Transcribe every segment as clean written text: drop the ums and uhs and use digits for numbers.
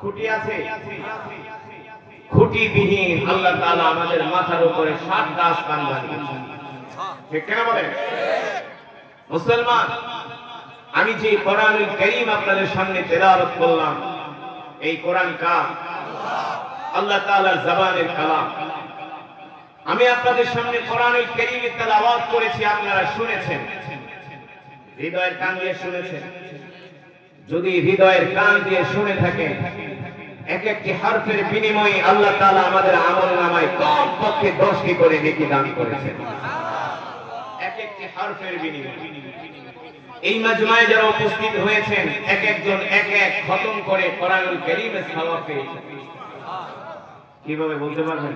খুঁটি আছে? খুঁটিবিহীন আল্লাহ তাআলা আমাদের মাথার উপরে 7টা আসমান বানিয়েছেন। ঠিক কিনা বলেন? মুসলমান, আমি যে কোরআনুল কারীম আপনাদের সামনে তেলাওয়াত করলাম, এই কোরআন কার? আল্লাহ তাআলার জবানের কালাম। আমি আপনাদের সামনে কোরআনুল কারীমের তেলাওয়াত করেছি, আপনারা শুনেছেন, হৃদয়ের কান দিয়ে শুনেছেন। যদি হৃদয়ের কান দিয়ে শুনে থাকেন, এক একটি হরফের বিনিময়ে আল্লাহ তাআলা আমাদের আমলনামায় কমপক্ষে 10টি করে নেকি দান করেছেন। এক একটি হরফের বিনিময়ে। এই মাজমায়ে যারা উপস্থিত হয়েছেন, এক একজন এক এক খতম করে কোরআনুল কারীমের সওয়াব পেয়েছেন। কিভাবে বলতে পারবেন?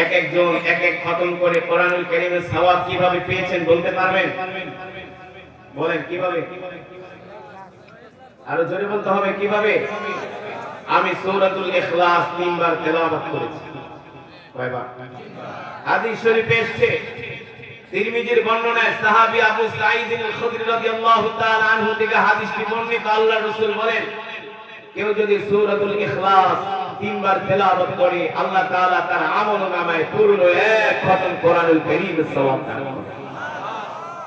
এক একজন এক এক খতম করে কোরআনুল কারীমের সওয়াব কিভাবে পেয়েছেন বলতে পারবেন? বলেন কিভাবে? আরো জোরে বলতে হবে কিভাবে? আমি সূরাতুল ইখলাস 3 বার তেলাওয়াত করেছি। কয়বার? হাদিস শরীফে এসেছে, তিরমিজির বর্ণনায় সাহাবী আবু সাঈদ আল খুদরি রাদিয়াল্লাহু তাআলা আনহু থেকে হাদিসটি বর্ণিত। আল্লাহর রাসূল বলেন, কেউ যদি সূরাতুল ইখলাস 3 বার তেলাওয়াত করে, আল্লাহ তাআলা তার আমলনামায় পুরো এক খতম কোরআনুল কারীমের সওয়াব দান করেন।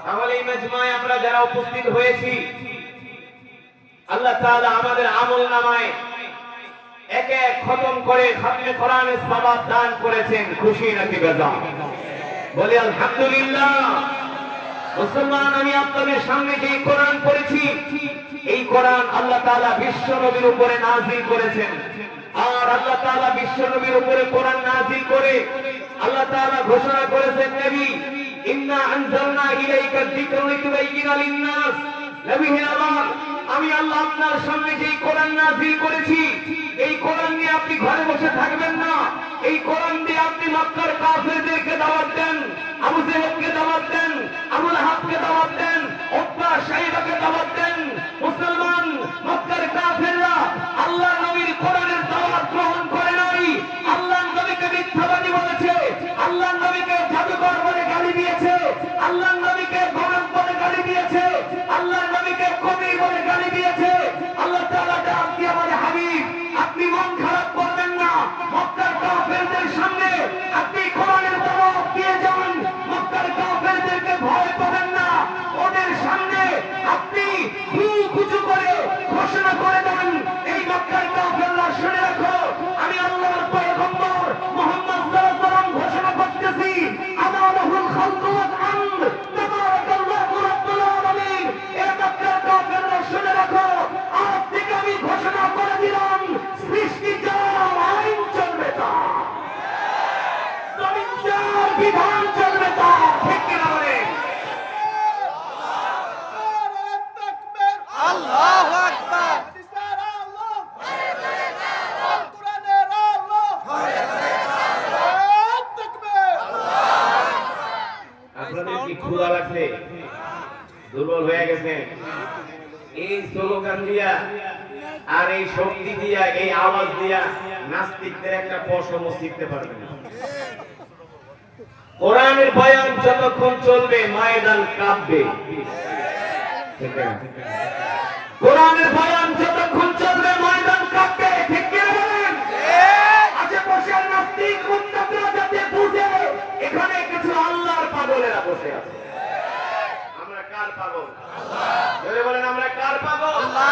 তাহলে এই মাজমায়ে আমরা যারা উপস্থিত হয়েছি, আল্লাহ তাআলা আমাদের আমলনামায় এক এক খতম করে খাতমে কোরআনের সওয়াব দান করেছেন। খুশি নাকি বেজার? বলি আলহামদুলিল্লাহ। মুসলমান, আমি আপনাদের সামনে যে কোরআন পড়েছি, এই কোরআন আল্লাহ তাআলা বিশ্ব নবীর উপরে নাযিল করেছেন। আর আল্লাহ তাআলা বিশ্ব নবীর উপরে কোরআন নাযিল করে আল্লাহ তাআলা ঘোষণা করেছেন, নবী, ইন্না আনজালনা ইলাইকা যিকরা লিতুবাইয়িনা লিন-নাস। নবী হে আমার, আমি আল্লাহ আপনার সামনে যে কোরআন নাযিল করেছি, এই কোরআন নিয়ে আপনি ঘরে বসে থাকবেন না। এই কোরআন দিয়ে আপনি মক্কার কাফেরদেরকে দাওয়াত দেন, আবু জেহেলকে দাওয়াত দেন, আবু লাহাবকে দাওয়াত দেন, উতবা শাইবাকে দাওয়াত দেন। মুসলমান, মক্কার কাফেররা আল্লাহর নবীর কোরআনের দাওয়াত গ্রহণ করে নাই। আল্লাহর নবীকে মিথ্যাবাদী বলেছে, আল্লাহর নবীকে জাদুকর বলে গালি দিয়েছে, আল্লাহর নবীকে গণক বলে গালি দিয়েছে, আল্লাহর নবীকে কবি বলে গালি দিয়েছে। আল্লাহ তাআলা ডাক দিয়ে বলে, হাবিব, আপনি মন খারাপ করবেন না। মক্কার কাফেরদের সামনে আপনি কোরআনের দাওয়াত দিয়ে যান। মক্কার কাফেরদেরকে ভয় পাবেন না। ওদের সামনে আপনি খুঁজু করে ঘোষণা করে দেন, এই মক্কার কাফেররা শুনে রাখো, আমি আল্লাহর পয়গম্বর মুহাম্মদ সাল্লাল্লাহু আলাইহি ওয়াসাল্লাম ঘোষণা করতেছি, আমালাহুল খালকু ওয়াল আমর, তাবারাকাল্লাহু রাব্বুল আলামিন। এই মক্কার কাফেররা শুনে রাখো, আজ থেকে আমি ঘোষণা করে দিলাম, সৃষ্টি যার আইন চলবে তার, জমিন যার বিধান চলবে তার। ঠিক কিনা বলে? আল্লাহু আকবার। আপনাদের কি ক্ষুধা লাগছে? দুর্বল হয়ে গেছে? এই স্লোগান দিয়া আর এই শক্তি দিয়া, এই আওয়াজ দিয়া নাস্তিকদের একটা পশমও শিখতে পারবে না। কোরআনের বয়ান যতক্ষণ চলবে, ময়দান কাঁপবে। কোরআনের বয়ান যতক্ষণ চলবে, ময়দান কাঁপবে। ঠিক কি বলেন? আজকে বসে নাস্তিক মুত্তাকিরা যাতে বুঝে, এখানে কিছু আল্লাহর পাগলেরা বসে আছে। আমরা কার পাগল? আল্লাহ। বলেন, আমরা কার পাগল? আল্লাহ।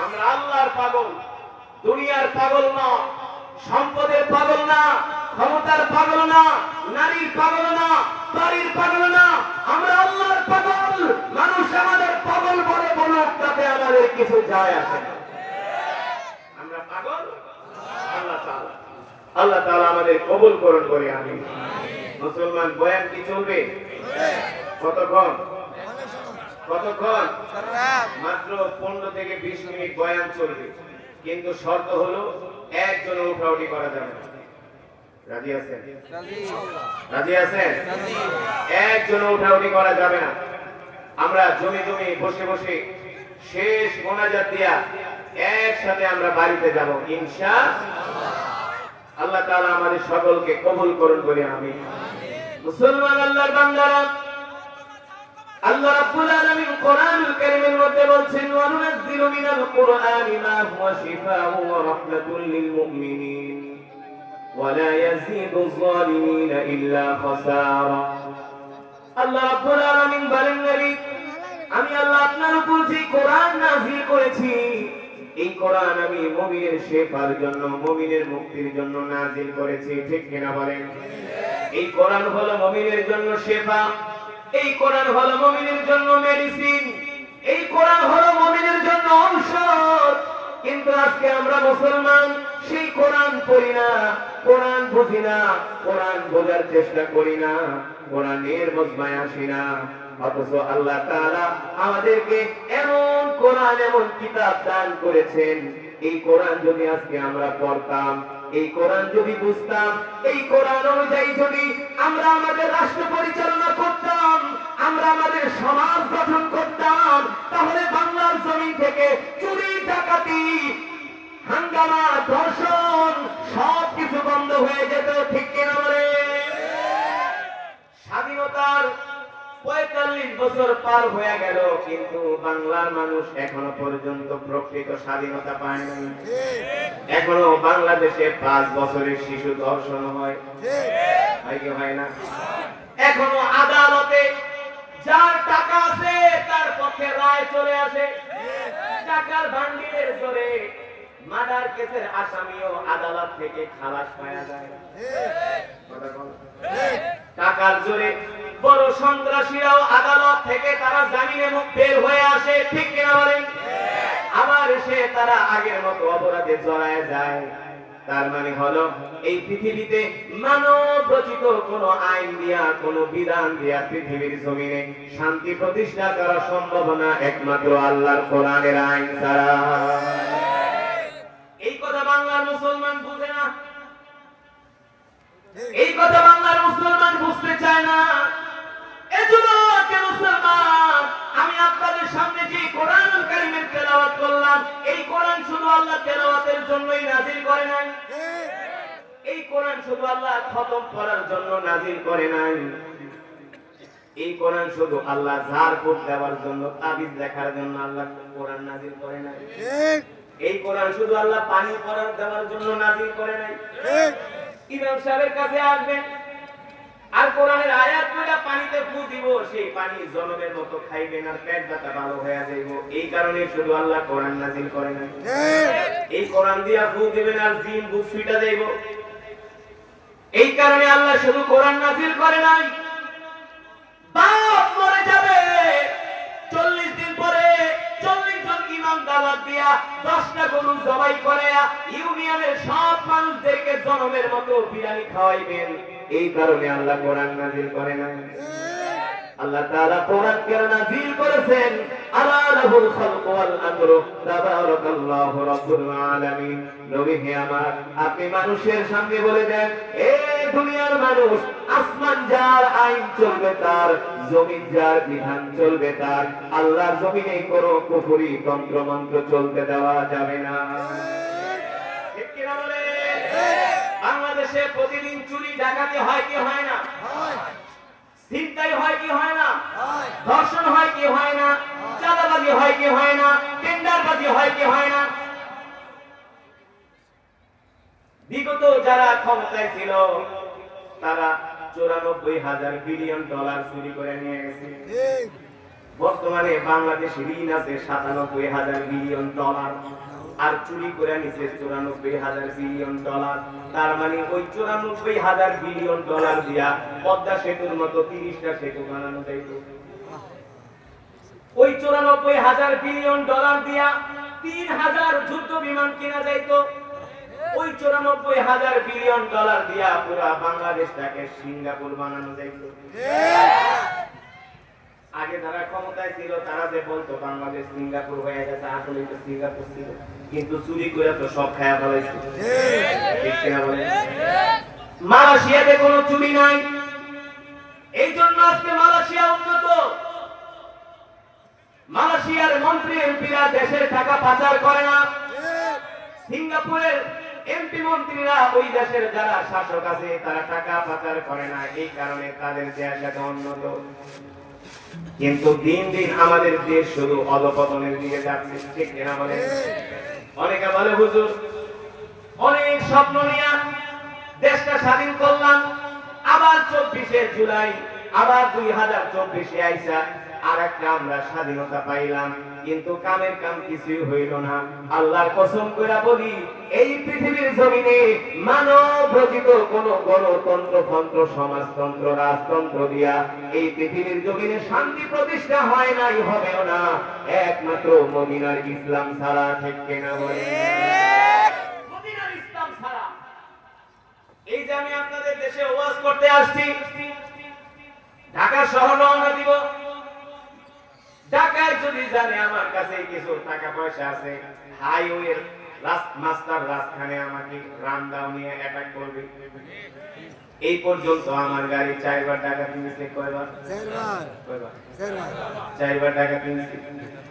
আমরা আল্লাহর পাগল, দুনিয়ার পাগল না, সম্পদের পাগল না, ক্ষমতার পাগল না, নারীর পাগল না, বাড়ির পাগল না। আমরা আল্লাহর পাগল। মানুষ আমাদের পাগল বলে বলুক, তাতে আমাদের কিছু যায় আসে না। আমরা পাগল আল্লাহ তাআলা। আল্লাহ তাআলা আমাদের কবুল করুন বলে আমিন। মুসলমান, বয়ান কি চলবে? কতক্ষণ? কতক্ষণ? মাত্র 15 থেকে 20 মিনিট বয়ান চলবে, কিন্তু শর্ত হলো একজন উঠাউঠি করা যাবে না। রাজি আছেন? রাজি আছেন? একজন উঠাউঠি করা যাবে না। আমরা জমি জমি বসে বসে শেষ মোনাজাত দিয়া একসাথে আমরা বাড়িতে যাব ইনশাআল্লাহ। আল্লাহ তাআলা আমাদের সকলকে কবুল করুন বলে আমিন। মুসলমান, আল্লাহর বান্দারা, আল্লাহ রাব্বুল আলামিন কোরআনুল কারীমের মধ্যে বলছেন ওয়া নুনাজ্জিলু মিনাল কুরআনি মা হুয়া শিফাa'un ওয়া রাহমাতুল লিল মুমিনিন ওয়া লা ইয়াজিদুয যালিমিনা ইল্লা খাসারা। আল্লাহ রাব্বুল আলামিন বলেন নবী, আমি আল্লাহ আপনার উপর যে কোরআন নাযিল করেছি, এই কোরআন আমি মুমিনের শিফার জন্য, মুমিনের মুক্তির জন্য নাযিল করেছি। ঠিক কিনা বলেন? এই কোরআন হলো মুমিনের জন্য শিফা, এই কোরআন হলো মুমিনের জন্য মেডিসিন, এই কোরআন হলো মুমিনের জন্য ঔষধ। কিন্তু আজকে আমরা মুসলমান সেই কোরআন পড়ি না, কোরআন বুঝি না, কোরআন বোঝার চেষ্টা করি না, কোরআনের মজমায় আসি না। অথচ আল্লাহ তাআলা আমাদেরকে এমন কোরআন, এমন কিতাব দান করেছেন, এই কোরআন যদি আজকে আমরা পড়তাম, এই কোরআন যদি বুঝতাম, এই কোরআন অনুযায়ী যদি আমরা আমাদের রাষ্ট্র পরিচালনা করতাম, আমরা আমাদের সমাজ গঠন করতাম, তাহলে বাংলার জমিন থেকে চুরি, ডাকাতি, হাঙ্গামা, ধর্ষণ সবকিছু বন্ধ হয়ে যেত। ঠিক কিনা বলে? স্বাধীনতার ৪৫ বছর পার হয়ে গেল, কিন্তু বাংলার মানুষ এখনো পর্যন্ত প্রকৃত স্বাধীনতা পায় নাই। এখনো বাংলাদেশে ৫ বছরের শিশু ধর্ষণ হয়, হয় না? এখনো আদালতে যার টাকা আছে তার পক্ষে রায় চলে আসে, টাকার ভান্ডিলের জোরে মার্ডার কেসের আসামিও আদালত থেকে খালাস পাওয়া যায়। টাকার জোরে বড় সন্ত্রাসীরাও আদালত থেকে তারা জামিনে বের হয়ে আসে। ঠিক কিনা বলেন? আবার এসে তারা আগের মতো অপরাধে জড়ায় যায়। তার মানে হলো এই পৃথিবীতে মানব রচিত কোন আইন দিয়া, কোন বিধান দিয়া পৃথিবীর জমিনে শান্তি প্রতিষ্ঠা করা সম্ভব না একমাত্র আল্লাহর কোরআনের আইন ছাড়া। এই কথা বাংলার মুসলমান বুঝে না, এই কথা বাংলার মুসলমান বুঝতে চায় না। মুসলমান, আমি আপনাদের সামনে যে কোরআনুল কারীমের তেলাওয়াত করলাম, এই কোরআন শুধু আল্লাহ তেলাওয়াতের জন্যই নাযিল করে নাই, এই কোরআন শুধু আল্লাহ খতম করার জন্য নাযিল করে নাই, এই কোরআন শুধু আল্লাহ ঝাড়ফুঁক দেওয়ার জন্য, তাবিজ দেখার জন্য আল্লাহ কোরআন নাযিল করে নাই, এই কোরআন শুধু আল্লাহ পানি পড়ার দেওয়ার জন্য নাযিল করে নাই। ইমাম সাহেবের কাছে আসবেন আর কোরআনের আয়াত পড়া পানিতে ফু দিব, সেই পানি জনমের মতো খাইবেন আর পেট ব্যথা ভালো হয়ে যাইব। এই কারণে শুধু আল্লাহ কোরআন নাযিল করে নাই। এই কোরআন দিয়া ফু দিবেন আর জিন বুক ছুটা যাইব, এই কারণে আল্লাহ শুধু কোরআন নাযিল করে নাই। বাপ মরে যাবে, 40 দিন পরে 40 জন ইমাম দাওয়াত দিয়া 10টা গরু জবাই করে ইউনিয়নের সব মানুষদেরকে জনমের মতো বিরিয়ানি খাওয়াইবেন, এই কারণে আল্লাহ কোরআন নাযিল করে নাই। আল্লাহ তাআলা কোরআন কেন নাযিল করেছেন? আলা লাহুল খালকু ওয়াল আমরু তাবারাকাল্লাহু রাব্বুল আলামিন। নবী হে আমার, আপনি মানুষের সামনে বলে দেন, এ দুনিয়ার মানুষ, আসমান যার আইন চলবে তার, জমিন যার বিধান চলবে তার, আল্লাহর জমিনে কোনো কুফরি তন্ত্র মন্ত্র চলতে দেওয়া যাবে না। ঠিক কি না বলে? বাংলাদেশে প্রতিদিন চুরি ডাকাতি হয় কি হয় না? ছিনতাই হয় কি হয় না? ধর্ষণ হয় কি হয় না? চাঁদাবাজি হয় কি হয় না? টেন্ডারবাজি হয় কি হয় না? বিগত যারা ক্ষমতায় ছিল তারা 94,000 বিলিয়ন ডলার চুরি করে নিয়ে গেছে। বর্তমানে বাংলাদেশ ঋণ আছে 97,000 বিলিয়ন ডলার, আর চুরি করে নিছে 94,000 বিলিয়ন ডলার। তার মানে ওই 94,000 বিলিয়ন ডলার দিয়া পদ্মা সেতুর মতো 30টা সেতু বানানো যাইত। ওই 94,000 বিলিয়ন ডলার দিয়া 3,000 যুদ্ধ বিমান কিনা যাইত। ওই 94,000 বিলিয়ন ডলার দিয়া পুরা বাংলাদেশটাকে সিঙ্গাপুর বানানো যাইত। আগে যারা ক্ষমতায় ছিল তারা যে বলতো বাংলাদেশ সিঙ্গাপুর হয়ে গেছে, আসলে তো সিঙ্গাপুর ছিল, কিন্তু চুরি করে তো সব খায়া ফেলাইছে। ঠিক কিনা বলেন? মালয়েশিয়াতে কোনো চুরি নাই, এই জন্য আজকে মালয়েশিয়া উন্নত। মালয়েশিয়ার মন্ত্রী এমপিরা দেশের টাকা পাচার করে না, সিঙ্গাপুরের এমপি মন্ত্রীরা ওই দেশের যারা শাসক আছে তারা টাকা পাচার করে না, এই কারণে তাদের দেশ এত উন্নত। কিন্তু দিন দিন আমাদের দেশ শুধু অধপতনের দিকে যাচ্ছে, ঠিক কিনা বলে? অনেকে বলে হুজুর অনেক স্বপ্ন নিয়ে দেশটা স্বাধীন করলাম, আবার 24শে জুলাই আবার 2024 আইসা আর একটা আমরা স্বাধীনতা পাইলাম, কিন্তু কামের কাম কিছুই হইল না। আল্লাহর কসম করে বলি, এই পৃথিবীর জমিনে মানব রচিত কোন গণতন্ত্র তন্ত্র সমাজতন্ত্র রাজতন্ত্র দিয়া এই পৃথিবীর জমিনে শান্তি প্রতিষ্ঠা হয় নাই, হবেও না, একমাত্র মদিনার ইসলাম ছাড়া, ঠিক কিনা বলে? মদিনার ইসলাম ছাড়া। এই যে আমি আপনাদের দেশে ওয়াজ করতে আসছি, ঢাকা শহর রওনা দিব, ঢাকায় যদি জানে আমার কাছে কিছু টাকা পয়সা আছে, হাইওয়ের মাস্টার রাজখানে আমাকে রামদাও নিয়ে অ্যাটাক করবে। এই পর্যন্ত আমার গাড়ি 4বার টাকা কিনেছে। কয়বার? 4বার টাকা কিনেছে।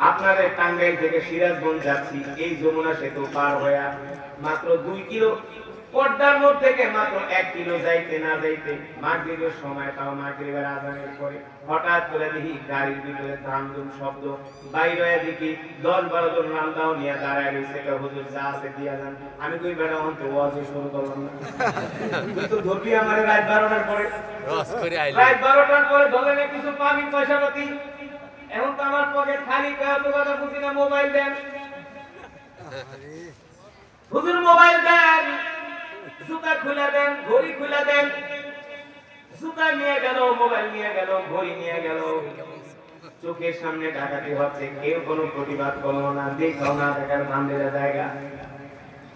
আপনাদের টাঙ্গাইল থেকে সিরাজগঞ্জ যাচ্ছি, এই যমুনা সেতু পার হয়ে মাত্র 2 কিলো, পর্দার মোড় থেকে মাত্র 1 কিলো যাইতে না যাইতে মাগরিবের সময়, তাও মাগরিবের আজানের পরে হঠাৎ করে দেখি গাড়ির ভিতরে ধামধুম শব্দ, বাইরে দেখি 10-12 জন রামদাও নিয়ে দাঁড়ায় রয়েছে। হুজুর যা আছে দিয়া যান। আমি কই বেটা অন্ত ওয়াজ শুরু করলাম না, কিন্তু ধরবি আমার রাত 12টার পরে, রাত 12টার পরে ধরে না কিছু পাবি পয়সা পাতি। এখন তো আমার পকেট খালি, কত কথা বুঝি না। মোবাইল দেন হুজুর, মোবাইল দেন, জুতা খুলে দেন, ঘড়ি খুলে দেন। জুতা নিয়ে গেল, মোবাইল নিয়ে গেল, ঘড়ি নিয়ে গেল। চোখের সামনে ডাকাতি হচ্ছে, কেউ কোনো প্রতিবাদ করলো না, দেখাও না, দেখার বান্ধের জায়গা।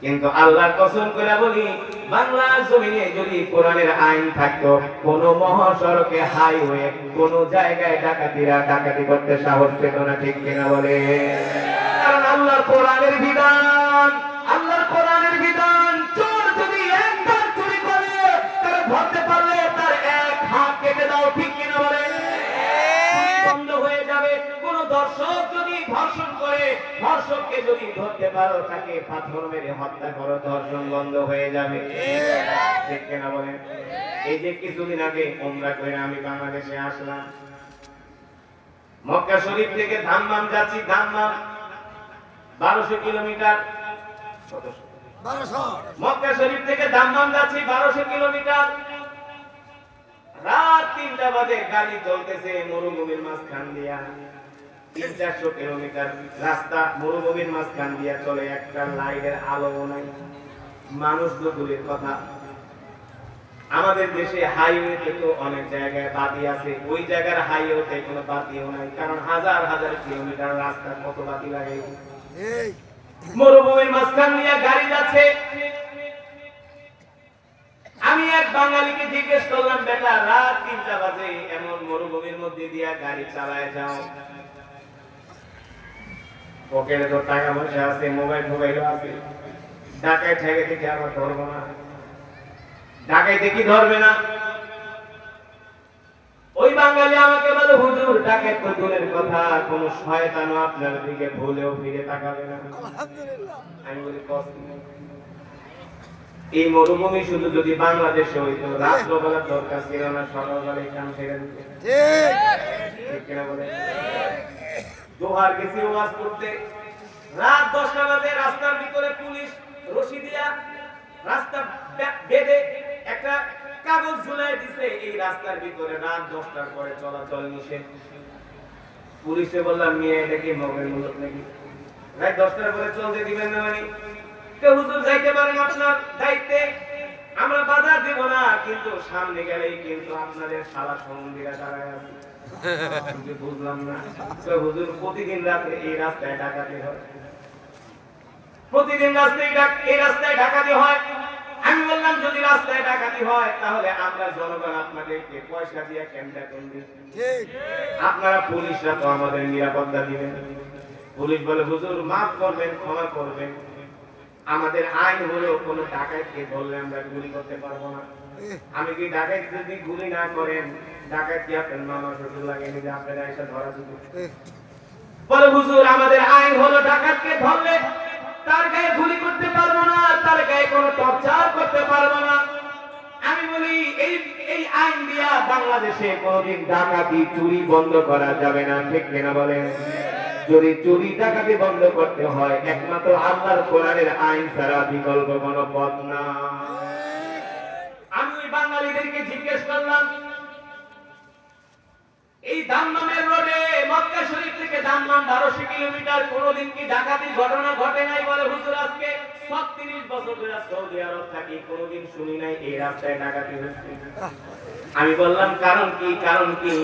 কিন্তু আল্লাহর কসম করে বলি, বাংলার জমিনে যদি কোরআনের আইন থাকতো, কোন মহাসড়কে হাইওয়ে কোন জায়গায় ডাকাতিরা ডাকাতি করতে সাহস পেত না, ঠিক কিনা বলে? কারণ আল্লাহর কোরআনের বিধান, আল্লাহর কোরআনের বিধান, চোর যদি একবার চুরি করে তার ধরতে পারলে তার এক হাত কেটে দাও, ঠিক কিনা বলে? বন্ধ হয়ে যাবে। কোন দর্শক যদি ধর্ষণ করে, ধর্ষককে যদি ধরতে পারো তাকে পাথর মেরে হত্যা করো, ধর্ষণ বন্ধ হয়ে যাবে, ঠিক কিনা বলে? এই যে কিছুদিন আগে উমরা করে আমি বাংলাদেশে আসলাম, মক্কা শরীফ থেকে দাম্মাম যাচ্ছি, দাম্মাম 1200 কিলোমিটার, মক্কা শরীফ থেকে দাম্মাম যাচ্ছি 1200 কিলোমিটার। রাত 3টা বাজে, গাড়ি চলতেছে মরুভূমির মাঝখান দিয়া, 300-400 কিলোমিটার রাস্তা মরুভূমির মাঝখান দিয়া চলে, একটা লাইটের আলো নাই, মানুষ তো দূরের কথা। আমাদের দেশে হাইওয়েতে তো অনেক জায়গায় বাতি আছে, ওই জায়গার হাইওয়েতে কোনো বাতিও নাই, কারণ হাজার হাজার কিলোমিটার রাস্তা, কত বাতি লাগে। মরুভূমির মাঝখান দিয়ে গাড়ি যাচ্ছে। আমি এক বাঙালিকে জিজ্ঞেস করলাম, বেটা রাত 3টা বাজে এমন মরুভূমির মধ্যে দিয়া গাড়ি চালায় যাও, পকেটে তো টাকা পয়সা আছে, মোবাইল আছে, ডাকায় ঠেকে থেকে আবার ধরবো না, ডাকাই দেখি ধরবে না। ওই বাঙালি আমাকে বলে, হুজুর ডাকাত তো দূরের কথা, কোন শয়তানও আপনার দিকে ভুলেও ফিরে তাকাবে না। আমি বলি এই মরুভূমি শুধু যদি বাংলাদেশে হইতো, রাত্রবেলার দরকার ছিল না, সকালবেলা কাম সেরে দিতে, ঠিক কিনা বলে? দোহার গেছি ওয়াজ করতে, রাত 10টা বাজে, রাস্তার ভিতরে পুলিশ রশি দিয়া রাস্তা বেঁধে একটা কাগজ ঝুলাই দিছে, এই রাস্তার ভিতরে রাত 10টার পরে চলাচল নিষেধ। পুলিশে বললাম, নিয়ে এটা কি মগের মূলত নাকি, রাত 10টার পরে চলতে দিবেন না? মানে হুজুর যাইতে পারেন আপনার দায়িত্বে, আমরা বাধা দেব না, কিন্তু সামনে গেলেই কিন্তু আপনাদের শালা সম্বন্ধীরা দাঁড়ায় আছে। বুঝলাম না। হুজুর প্রতিদিন রাতে এই রাস্তায় ডাকাতি হয়, প্রতিদিন এই রাস্তায় ডাকাতি হয়। আমি বললাম, যদি রাস্তায় ডাকাতি হয় তাহলে আমরা জনগণ আপনাদেরকে পয়সা দিয়ে কেমটা করবে, আপনারা পুলিশরা তো আমাদের নিরাপত্তা দিবেন। পুলিশ বলে, হুজুর মাফ করবেন, ক্ষমা করবেন, আমাদের আইন হলো কোন ডাকাতকে ধরলে আমরা গুলি করতে পারবো না। আমি কি ডাকাত যদি গুলি না করেন, ডাকাত কি আপনার মামা শ্বশুর লাগে যে আপনারা এসে ধরা দিবেন? বলে, হুজুর আমাদের আইন হলো ডাকাতকে ধরলে তার গায়ে গুলি করতে পারবো না, তার গায়ে কোনো টর্চার করতে পারবো না। আমি বলি এই এই আইন দিয়া বাংলাদেশে কোনদিন ডাকাতি চুরি বন্ধ করা যাবে না, ঠিক কিনা বলেন? যদি চুরি ডাকাতি বন্ধ করতে হয় একমাত্র আল্লাহর কোরআনের আইন ছাড়া বিকল্প কোনো পথ না। আমি ওই বাঙালিদেরকে জিজ্ঞেস করলাম, এই দাম্মামের রোডে মক্কা শরীফ থেকে দাম্মাম 1200 কিলোমিটার, কোনদিন কি ডাকাতির ঘটনা ঘটে নাই? বলে হুজুর আজকে 37 বছর ধরে সৌদি আরব থাকি, কোনদিন শুনি নাই এই রাস্তায় ডাকাতি হচ্ছে। আমি বললাম কারণ কি? কারণ কি?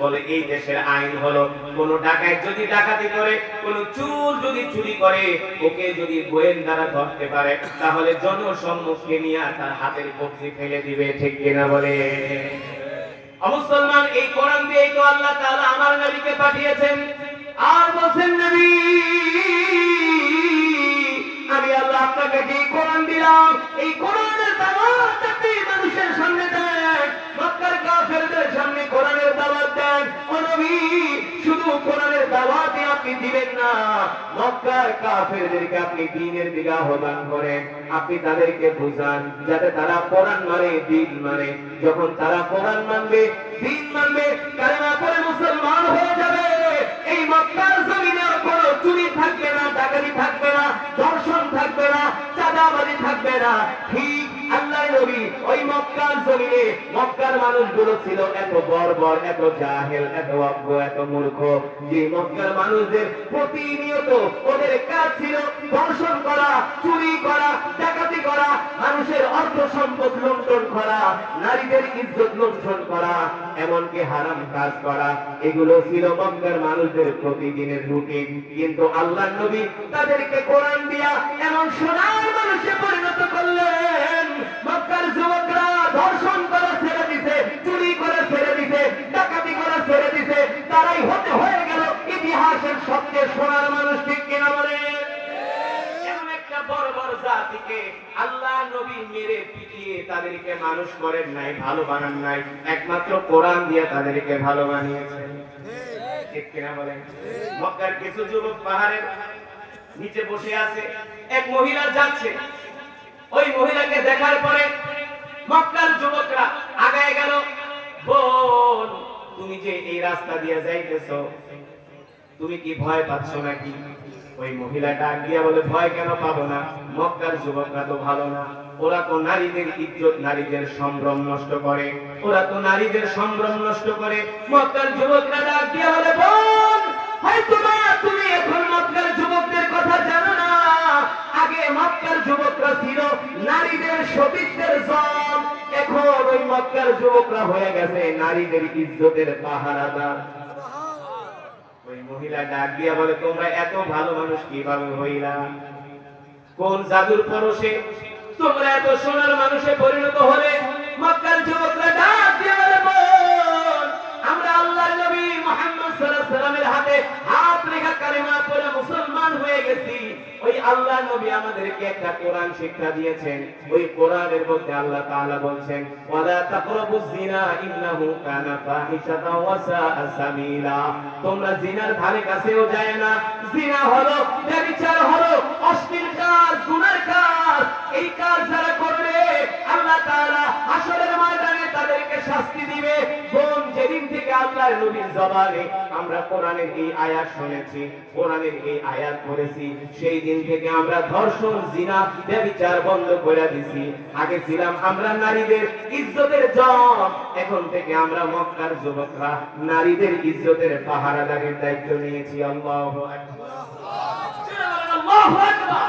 বলে এই দেশের আইন হলো কোন ডাকাত যদি ডাকাতি করে, কোন চোর যদি চুরি করে, ওকে যদি গোয়েন্দারা ধরতে পারে তাহলে জনসম্মুখে নিয়ে তার হাতের কবজি ফেলে দিবে, ঠিক কিনা বলে? মুসলমান, এই কোরআন দিয়ে তো আল্লাহ তাআলা আমার নবীকে পাঠিয়েছেন, আর বলেন নবী আমি আল্লাহ আপনাকে যে কোরআন দিলাম, এই কোরআনের দাওয়াত আপনি মানুষের সামনে দেন, মক্কার কাফেরদের সামনে কোরআনের দাওয়াত দেন। ও নবী, শুধু কোরআনের দাওয়াতই আপনি দিবেন না, মক্কার কাফেরদেরকে আপনি দ্বীনের দিকে আহ্বান করেন, আপনি তাদেরকে বুঝান যাতে তারা কোরআন মানে, দ্বীন মানে। যখন তারা কোরআন মানবে, দ্বীন মানবে, কালেমা পড়ে মুসলমান হয়ে যাবে, এই মক্কার জমিনে কোনো চুরি থাকবে না, ডাকাতি থাকবে না, ধর্ষণ থাকবে না, চাঁদাবাজি থাকবে না। ঠিক আল্লাহর নবী ওই মক্কার জমিনে, মক্কার মানুষগুলো ছিল এত বর্বর, এত জাহেল, এত অজ্ঞ, এত মূর্খ, যে মক্কার মানুষদের প্রতিনিয়ত ওদের কাজ ছিল ধর্ষণ করা, চুরি করা, ডাকাতি করা, মানুষের অর্থ সম্পদ লুণ্ঠন করা, নারীদের ইজ্জত লুণ্ঠন করা, এমনকি হারাম কাজ করা। এগুলো ছিল মক্কার মানুষদের প্রতিদিনের রুটিন। কিন্তু আল্লাহর নবী তাদেরকে কোরআন দিয়া এমন সোনার মানুষে পরিণত করলেন, মক্কার যুবকরা ধর্ষণ করা ছেড়ে দিছে, চুরি করা ছেড়ে দিছে, ডাকাতি করা ছেড়ে দিছে, তারাই হয়ে গেল ইতিহাসের সবচেয়ে সোনার মানুষ, ঠিক কিনা বলে? এমন একটা বড় বড় জাতিকে আল্লাহ নবী মেরে পিটিয়ে তাদেরকে মানুষ করেন নাই, ভালো বানান নাই, একমাত্র কোরআন দিয়ে তাদেরকে ভালো বানিয়েছেন, ঠিক কিনা বলেন? মক্কার কিছু যুবক পাহাড়ের নিচে বসে আছে, এক মহিলা যাচ্ছে, ওই মহিলাকে দেখার পরে মক্কার যুবকরা আগায় গেল, বোন তুমি যে এই রাস্তা দিয়ে যাইতেছো, তুমি কি ভয় পাচ্ছ নাকি? ওই মহিলা ডাক দিয়া বলে, ভয় কেন পাবো না, মক্কার যুবকরা তো ভালো না, ওরা তো নারীদের ইজ্জত, নারীদের সম্ভ্রম নষ্ট করে, ওরা তো নারীদের সম্ভ্রম নষ্ট করে। মক্কার যুবকরা ডাক দিয়া বলে, বোন হয়তো তুমি এখন মক্কার যুবকদের কথা জানো না, আগে মক্কার যুবকরা ছিল নারীদের সতীত্বের জম, এখন ওই মক্কার যুবকরা হয়ে গেছে নারীদের ইজ্জতের পাহারাদার। ওই মহিলা ডাক দিয়া বলে, তোমরা এত ভালো মানুষ কিভাবে হইলা? কোন জাদুর পরশে তোমরা এত সোনার মানুষে পরিণত হলে? মক্কার যুবকরা ডাক দিয়া বলে, বোন আমরা আল্লাহর নবী মুহাম্মদ সাল্লাল্লাহু আলাইহি ওয়াসাল্লামের হাতে হাত রেখা কালেমা পড়ে মুসলমান হয়ে গেছি। ওই আল্লাহর নবী আমাদেরকে একটা কোরআন শিক্ষা দিয়েছেন, ওই কোরআনের মধ্যে আল্লাহ তাআলা বলেন, ওয়ালা তাকরাবুজ জিনা ইন্নাহু কানা ফাহিশাতাও ওয়া সাআ সাবিলা, তোমরা জিনার ধারে কাছেও যায় না, জিনা হলো ব্যভিচার, হলো অশ্লীল কাজ, গুনার কাজ। এই কাজ যারা করবে আল্লাহ তাআলা হাসরের ময়দানে তাদেরকে শাস্তি দিবে। বোন, যেদিন থেকে আল্লাহর নবীর জবানে আমরা কোরআনের এই আয়াত শুনেছি, কোরআনের এই আয়াত পড়েছি, সেই দিন থেকে আমরা ধর্ষণ, জিনা, ব্যভিচার বন্ধ করে দিছি। আগে ছিলাম আমরা নারীদের ইজ্জতের জম, এখন থেকে আমরা মক্কার যুবকরা নারীদের ইজ্জতের পাহারাদারের দায়িত্ব নিয়েছি। আল্লাহু আকবার, আল্লাহু আকবার।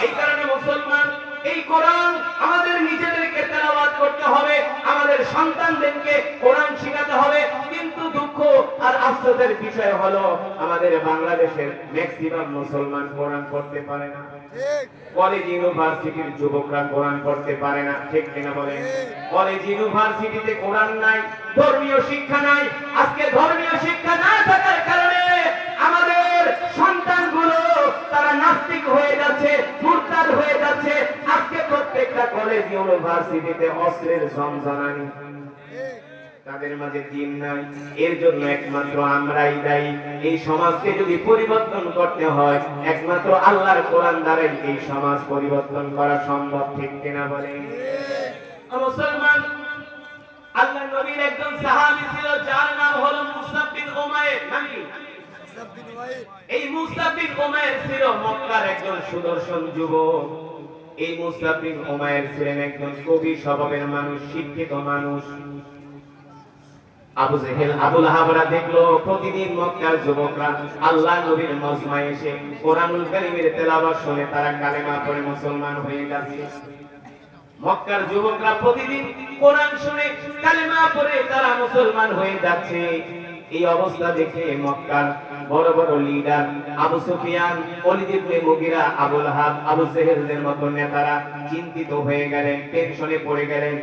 এই কারণে মুসলমান, এই কোরআন আমাদের নিজেদেরকে তেলাওয়াত করতে হবে, আমাদের সন্তানদেরকে কোরআন শেখাতে হবে। কিন্তু দুঃখ আর আফসোসের বিষয় হলো আমাদের বাংলাদেশের ম্যাক্সিমাম মুসলমান কোরআন পড়তে পারে না, কলেজ ইউনিভার্সিটির যুবকরা কোরআন পড়তে পারে না, ঠিক কিনা বলেন? কলেজ ইউনিভার্সিটিতে কোরআন নাই, ধর্মীয় শিক্ষা নাই। আজকে ধর্মীয় শিক্ষা না থাকার কারণে আমাদের সন্তানগুলো তারা নাস্তিক হয়ে যাচ্ছে, মুরতাদ হয়ে যাচ্ছে। আজকে প্রত্যেকটা কলেজ ইউনিভার্সিটিতে অস্ত্রের ঝনঝনানি, তাদের মাঝে দিন নাই। এর জন্য একমাত্র আমরাই দায়ী। এই সমাজকে যদি পরিবর্তন করতে হয় একমাত্র আল্লাহর কোরআন দ্বারাই এই সমাজ পরিবর্তন করা সম্ভব, ঠিক কিনা বলেন? মুসলমান, আল্লাহ নবীর একজন সাহাবী ছিল যার নাম হলো মুসআব বিন উমাইর। নাকি এই মুসআব বিন উমাইর ছিল মক্কার একজন সুদর্শন যুবক। এই মুসআব বিন উমাইর ছিলেন একজন কবি স্বভাবের মানুষ, শিক্ষিত মানুষ। আবু জেহেল আবু লাহাবরা দেখলো প্রতিদিন মক্কার যুবকরা আল্লাহ নবীর মজমায় এসে কোরআনুল কারীমের তেলাওয়াত শুনে তারা কালেমা পড়ে মুসলমান হয়ে যাচ্ছে। মক্কার যুবকরা প্রতিদিন কোরআন শুনে কালেমা পড়ে তারা মুসলমান হয়ে যাচ্ছে। এই অবস্থা দেখে মক্কার বড় বড় লিডার আবু সুফিয়ান, ওলীদ ইবনে মুগীরা, আবু লাহাব, আবু জেহেলদের মতো নেতারা চিন্তিত হয়ে গেলেন, টেনশনে পড়ে গেলেন।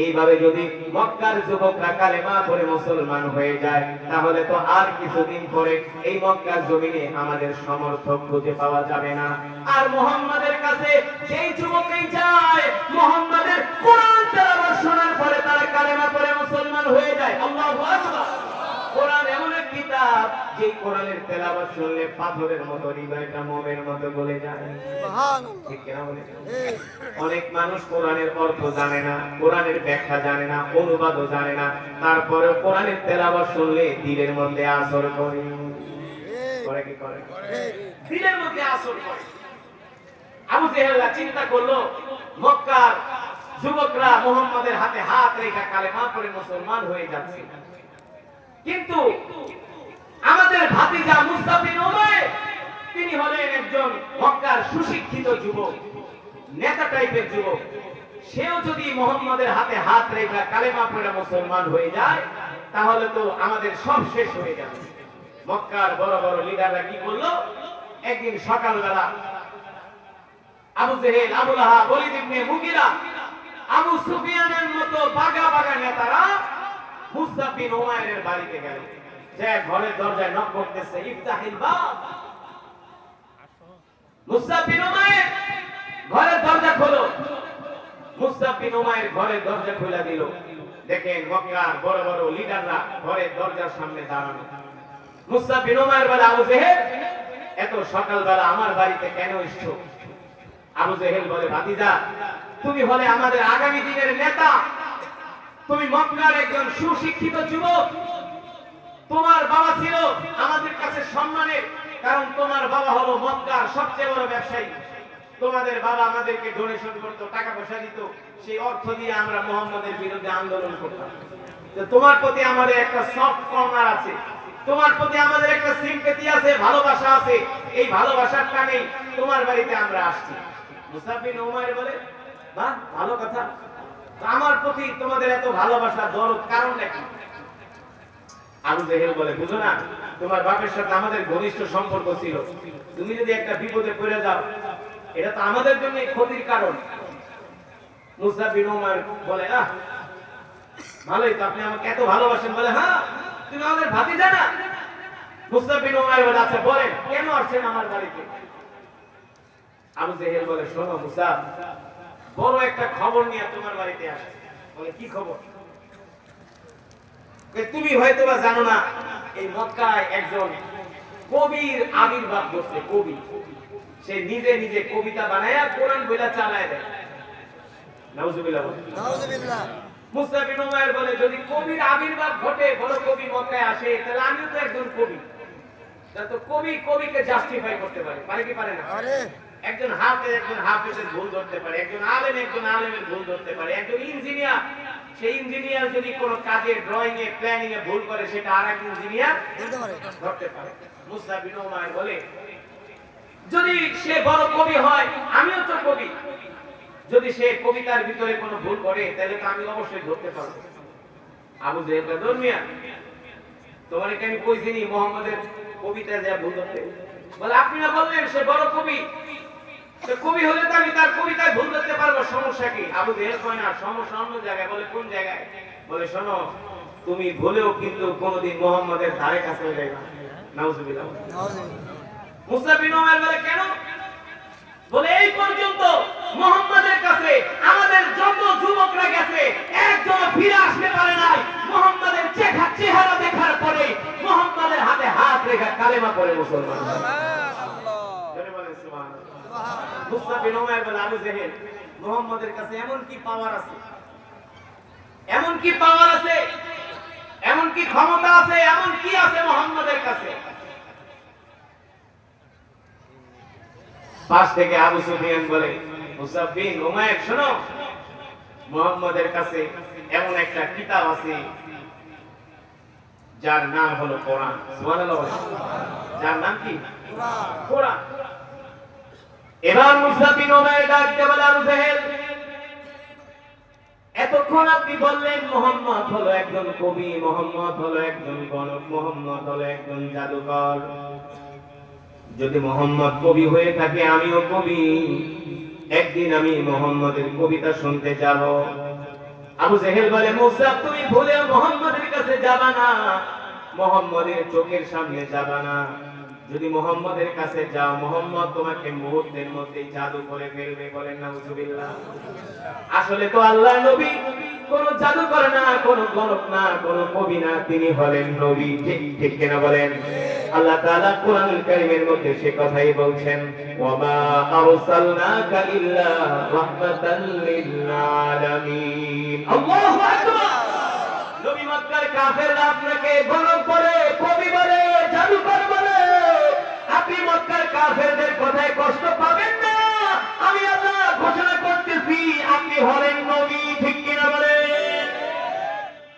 এইভাবে যদি মক্কার যুবকরা কালেমা পড়ে মুসলমান হয়ে যায় তাহলে তো আর কিছুদিন পরে এই মক্কার জমিনে আমাদের সমর্থক খুঁজে পাওয়া যাবে না। আর মুহাম্মাদের কাছে যেই যুবকই যায় মুহাম্মাদের কোরআন তেলাওয়াত শোনার পরে তারা কালেমা পড়ে মুসলমান হয়ে যায়। আল্লাহু আকবার। কোরআন এমন এক কিতাব যে কোরআনের তেলাওয়াত শুনলে পাথরের মতো হৃদয়টা মোমের মতো গলে যায়। সুবহানাল্লাহ। ঠিক কিনা বলেন? অনেক মানুষ কোরআনের অর্থ জানে না, কোরআনের ব্যাখ্যা জানে না, অনুবাদও জানে না, তারপরেও কোরআনের তেলাওয়াত শুনলে দিলের মধ্যে আসর করে। করে কি করে? দিলের মধ্যে আসর করে। আবু জেহেল চিন্তা করলো মক্কার যুবকরা মুহাম্মাদের হাতে হাত রেখে কালেমা পড়ে মুসলমান হয়ে যাচ্ছে, কিন্তু আমাদের ভাতিজা মুসআব বিন উমাইর তিনি হলেন একজন মক্কার সুশিক্ষিত যুবক, নেতা টাইপের যুবক। সেও যদি মুহাম্মাদের হাতে হাত রেখে কালেমা পড়ে মুসলমান হয়ে যায় তাহলে তো আমাদের সব শেষ হয়ে যাবে। মক্কার বড় বড় লিডাররা কি করলো, একদিন সকালবেলা আবু জেহেল, আবু লাহাব, ওলীদ ইবনে মুগীরা, আবু সুফিয়ানের মতো বাগা বাগা নেতারা মুসআব বিন উমাইরের বাড়িতে গেল। যে ঘরের দরজায় নক করতেছে, ইফতাহিল বাব। মুসআব বিন উমাইর ঘরের দরজা খোলো। মুসআব বিন উমাইর ঘরের দরজা খুলে দিল। দেখেন মক্কার বড় বড় লিডাররা ঘরের দরজার সামনে দাঁড়ানো। মুসআব বিন উমাইর বলে, আবু জেহেল এত সকালবেলা আমার বাড়িতে কেন এসছো? আবু জেহেল বলে, ভাতিজা তুমি হলে আমাদের আগামী দিনের নেতা, তুমি মক্কার একজন সুশিক্ষিত যুবক, তোমার বাবা ছিল আমাদের কাছে সম্মানের, কারণ তোমার বাবা হলো মক্কার সবচেয়ে বড় ব্যবসায়ী। তোমাদের বাবা আমাদেরকে ডোনেশন করত, টাকা পয়সা দিত, সেই অর্থ দিয়ে আমরা মুহাম্মাদের বিরুদ্ধে আন্দোলন করতাম। তো তোমার প্রতি আমাদের একটা সফট কর্নার আছে, তোমার প্রতি আমাদের একটা সিম্পেথি আছে, ভালোবাসা আছে। এই ভালোবাসার টানে তোমার বাড়িতে আমরা আসছি। মুসআব বিন উমাইর বলে, বাহ, ভালো কথা, আমার প্রতি তোমাদের এত ভালোবাসা, দরদ, কারণটা কি? আবু জেহেল বলে, বুঝো না, তোমার বাপের সাথে আমাদের ঘনিষ্ঠ সম্পর্ক ছিল, তুমি যদি একটা বিপদে পড়ে যাও এটা তো আমাদের জন্য ক্ষতির কারণ। মুসআব বিন উমাইর বলে, ভালোই তো, আপনি আমাকে এত ভালোবাসেন। বলে, হ্যাঁ, তুমি আমাদের ভাতিজা না? মুসআব বিন উমাইর বলে, আচ্ছা বলেন কেন আসছেন আমার বাড়িতে? আবু জেহেল বলে, শোনো মুসআব, বড় একটা খবর নিয়ে তোমার বাড়িতে আসছে। বলে, কি খবর? তুমি হয়তো বা জানো না, এই মক্কায় একজন কবির আবির্ভাব ঘটছে। কবি, সে নিজে নিজে কবিতা বানায়া কোরআন বইলা চালায় দেয়। নাউজুবিল্লাহ। নাউজুবিল্লাহ। মুসআব বিন উমাইর বলে, যদি কবির আবির্ভাব ঘটে, বড় কবি মক্কায় আসে, তাহলে আমিও তো একজন কবি। তো কবি কবিকে জাস্টিফাই করতে পারে, পারে কি পারে না? একজন হাফেজের ভুল ধরতে পারে, একজন আলেমের ভুল ধরতে পারে, একজন ইঞ্জিনিয়ার, সেই ইঞ্জিনিয়ার যদি কোনো কাজে, ড্রয়িং এ, প্ল্যানিং এ ভুল করে, সেটা আরেক ইঞ্জিনিয়ার ধরতে পারে। মুসআব বিন উমাইর বলে, যদি সে বড় কবি হয়, আমিও তো কবি, যদি সে কবিতার ভিতরে কোনো ভুল করে তাহলে তো আমি অবশ্যই ধরতে পারবো। আবু জেহেল ধর্মিয়া, তোমার এটা আমি কইছিনি মুহাম্মাদের কবিতা যা ভুল ধরতে? বলে, আপনি না বললেন সে বড় কবি, কবি হলে তো আমি তার কবিতায় ভুল ধরতে পারবো, সমস্যা কি? আবু জেহেল কয় না, সমস্যা অন্য জায়গায়। বলে, কোন জায়গায়? বলে, শোনো, তুমি ভুলেও কিন্তু কোনোদিন মুহাম্মাদের ধারে কাছে যাবে না। নাউজুবিল্লাহ। মুসআব বিন উমাইর বলে, কেন? বলে, এই পর্যন্ত মুহাম্মাদের কাছে আমাদের যত যুবকরা গেছে একজন ফিরে আসতে পারে নাই মুহাম্মাদের চেহারা দেখার পরে মুহাম্মাদের হাতে হাত রেখে কালেমা পড়ে মুসলমান। সুবহানাল্লাহ। জোরে বলেন সুবহানাল্লাহ। মুসআব বিন উমাইর বলে, আবু জেহেল, মুহাম্মাদের কাছে এমন কি পাওয়ার আছে এমন কি পাওয়ার আছে, এমন কি ক্ষমতা আছে, এমন কি আছে মুহাম্মাদের কাছে? পাশ থেকে আবু সুফিয়ান বলে, মুসাব বিন উমাইর, শোনো, মুহাম্মাদের কাছে এমন একটা কিতাব আছে যার নাম হলো কোরআন। সুবহানাল্লাহ। যার নাম কি? কোরআন। এবার মুসাব বিন উমাইর ডাকতে বলে, আবু জাহেল, এতক্ষণ আপনি বললেন মুহাম্মদ হলো একজন কবি, মুহাম্মদ হলো একজন গণক, মুহাম্মদ হলো একজন জাদুকর। যদি মুহাম্মদ কবি হয়ে থাকে, আমিও কবি, একদিন আমি মুহাম্মদের কবিতা শুনতে যাব। আবু জাহেল বলে, মুসা, তুমি ভুলেও মুহাম্মদের কাছে যাবা না, মুহাম্মদের চোখের সামনে যাবা না। যদি মুহাম্মদের কাছে যাও, মুহাম্মদ তোমাকে মুহূর্তের মধ্যেই জাদু করে ফেলবে। বলেন নাউজুবিল্লাহ। আসলে তো আল্লাহর নবী কোন জাদু করে না, কোন গণক না, কোন কবি না, তিনি হলেন নবী। ঠিক ঠিক কিনা বলেন? আল্লাহ তাআলা কোরআনুল কারীমের মধ্যে সে কথাই বলছেন, ওয়া মা আরসালনাকা ইল্লা রাহমাতাল লিল আলামিন। আল্লাহু আকবার। নবী মক্কার কাফেররা আপনাকে গণক বলে, কবি বলে, জাদুকর বলে, আপনি মক্কার কাফেরদের কথায় কষ্ট পাবেন না। আমি আল্লাহ ঘোষণা করতেছি, আপনি হলেন নবী। ঠিক কিনা বলেন?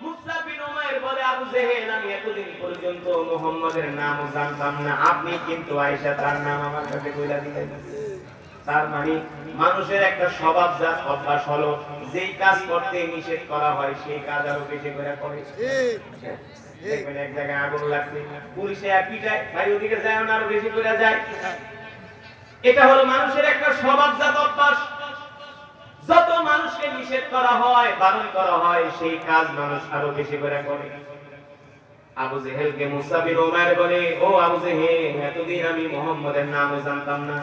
মুসা বিন উমাইর বলে, আবু জাহেল, আমি এতদিন পর্যন্ত মুহাম্মাদের নাম জানতাম না, আপনি কিন্তু আয়েশা তার নাম আমার কাছে কইলা দিলেন। তার মানে মানুষের একটা স্বভাবজাত অভ্যাস হলো, যেই কাজ করতে নিষেধ করা হয় সেই কাজ আরো বেশি করে করে। দেখবেন এক জায়গায় আগুন লাগছে, পুলিশে পিটায়, ভাই ওদিকে যায় না, আরো বেশি করে যায়। এটা হলো মানুষের একটা স্বভাবজাত অভ্যাস। যত মানুষকে নিষেধ করা হয়, বারণ করা হয়, সেই কাজ মানুষ আরো বেশি করে করে। আবু জাহেলকে মুসা বিন উমাইর বলে, ও আবু জাহেল, এতদিন আমি মুহাম্মাদের নাম জানতাম না,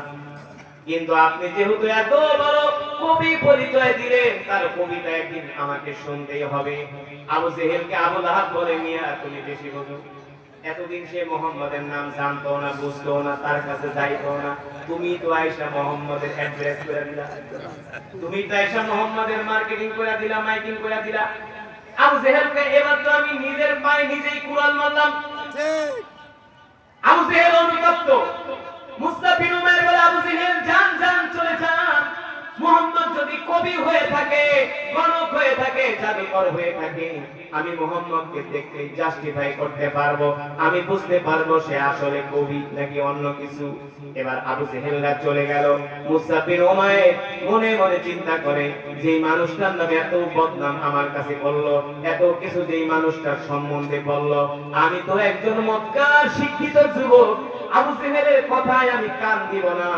কিন্তু আপনি যেহেতু এত বড় কবি পরিচয় দিলেন, তার কবিতা একদিন আমাকে শুনতেই হবে। আবু জাহেলকে আবু লাহাব বলে, মিয়া তুমি বেশি বোঝো, এতদিন সে মুহাম্মাদের নাম জানতো না, বুঝতো না, তার কাছে যাইতো না, তুমি তো আয়েশা মুহাম্মাদের অ্যাড্রেস করে দিলা, তুমি তো আয়েশা মুহাম্মাদের মার্কেটিং করে দিলা, মাইকিং করে দিলা। আবু জাহেলকে এবার তো আমি নিজের পায়ে নিজেই কুড়াল মারলাম। আবু জাহেল অনুতপ্ত। মুসা বিন উমাইর বলে, আবু জাহেল, যান যান, চলে যান। মুহাম্মদ যদি কবি হয়ে থাকে, গণক হয়ে থাকে, জাদুকর হয়ে থাকে, আমি মুহাম্মদকে দেখলেই জাস্টিফাই করতে পারবো, আমি বুঝতে পারবো সে আসলে কবি নাকি অন্য কিছু। এবার আবু জাহেলরা চলে গেল। মুসা বিন উমাইর মনে মনে চিন্তা করে, যেই মানুষটার নামে এত বদনাম আমার কাছে বললো, এত কিছু যেই মানুষটার সম্বন্ধে বললো, আমি তো একজন মক্কার শিক্ষিত যুবক, আবু জাহেলের কথায় আমি কান দিব না,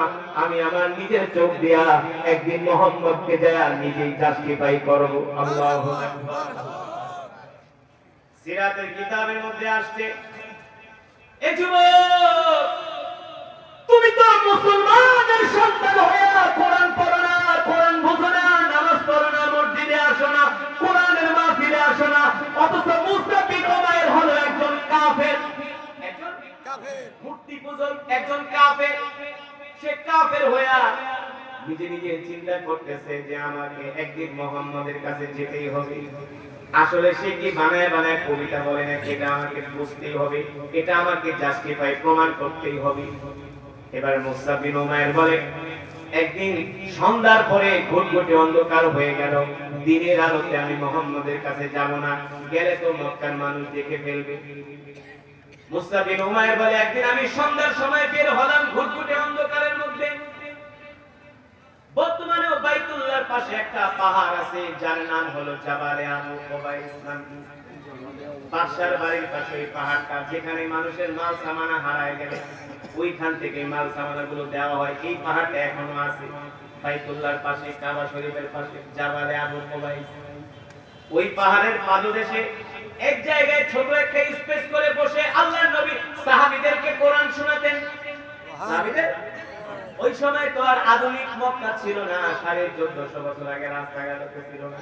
আমি আমার নিজের চোখ দিয়া একদিন মুহাম্মদকে দেয়া নিজেই জাস্টিফাই করব। আল্লাহু আকবার। সিরাতের কিতাবের মধ্যে আসছে, এ যুবক, তুমি তো মুসলমানের সন্তান হয়ে কোরআন পড়ো না, কোরআন বুঝো না, নামাজ পড়ো না, মসজিদে আসো না, কোরআনের মাহফিলে আসো না, অথচ মুসা বিন উমাইর হলো একজন কাফের, একজন কাফের, মূর্তি পূজক, একজন কাফের। সে কাফের হয়ে নিজে নিজে চিন্তা করতেছে যে আমাকে একদিন মুহাম্মাদের কাছে যেতেই হবে। আসলে সে কি বানায় বানায় কবিতা বলে নাকি, এটা আমাকে বুঝতেই হবে, এটা আমাকে জাস্টিফাই প্রমাণ করতেই হবে। এবার মুসা বিন উমাইর বলে, একদিন সন্ধ্যার পরে ঘুটঘুটে অন্ধকার হয়ে গেল, দিনের আলোতে আমি মুহাম্মাদের কাছে যাব না, গেলে তো মক্কার মানুষ দেখে ফেলবে। মুসা বিন উমাইর বলে, একদিন আমি সন্ধ্যার সময় বের হলাম ঘুটঘুটে অন্ধকারের মধ্যে। বর্তমানে বাইতুল্লাহর পাশে একটা পাহাড় আছে, যার নাম হলো জাবালে আবু কুবাইস নামী। বাদশার বাড়ির পাশে এই পাহাড়টা, যেখানে মানুষের মাল সামানা হারায় গেলে ওইখান থেকে মাল সামানাগুলো দেওয়া হয়, এই পাহাড়টা এখনো আছে বাইতুল্লাহর পাশে, কাবা শরীফের পাশে, জাবালে আবু কুবাইস। ওই পাহাড়ের পাদদেশে এক জায়গায় ছোট একটা স্পেস করে বসে আল্লাহর নবী সাহাবীদেরকে কোরআন শোনাতেন। সাহাবীদের ওই সময় তো আর আধুনিক মক্কা ছিল না, 1450 বছর আগে রাস্তাঘাট ছিল না।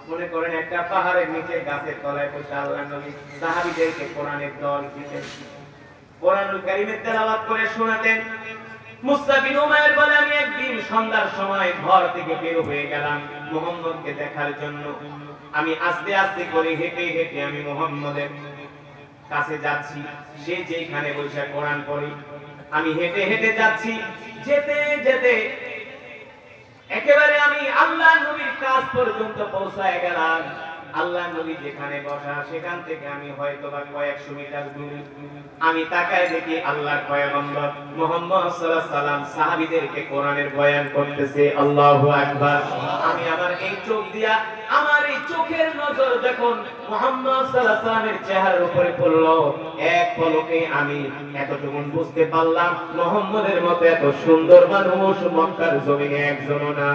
মনে করেন একটা পাহাড়ের নিচে গাছের তলায় বসে আল্লাহর নবী সাহাবীদেরকে কোরআনের দল দিতেন, কোরআনুল কারীমের তেলাওয়াত করে শোনাতেন। মুসা বিন উমাইর বলে, আমি একদিন সন্ধ্যার সময় ঘর থেকে বের হয়ে গেলাম মুহাম্মদকে দেখার জন্য। আমি আস্তে আস্তে করে হেঁটে হেঁটে আমি মুহাম্মদের কাছে যাচ্ছি। সে যেখানে বসে কোরআন পড়ে, আমি হেঁটে হেঁটে যাচ্ছি। যেতে যেতে একেবারে আমি আল্লাহ নবীর কাছ পর্যন্ত পৌঁছায় গেলাম। আল্লাহ নবী যেখানে বসা সেখান থেকে আমি হয়তো বা কয়েকশো মিটার দূরে। আমি তাকায় দেখি আল্লাহর পয়গম্বর মুহাম্মদ সাল্লাল্লাহু আলাইহি সাল্লাম সাহাবীদেরকে কোরআনের বয়ান করতেছে। আল্লাহু আকবার। আমি আমার এই চোখ দিয়া, আমার এই চোখের নজর যখন মুহাম্মদ সাল্লাল্লাহু আলাইহি সাল্লামের চেহারার উপরে পড়লো, এক পলকে আমি এতটুকু বুঝতে পারলাম মুহাম্মদের মতো এত সুন্দর মানুষ মক্কার জমিনে একজনও না।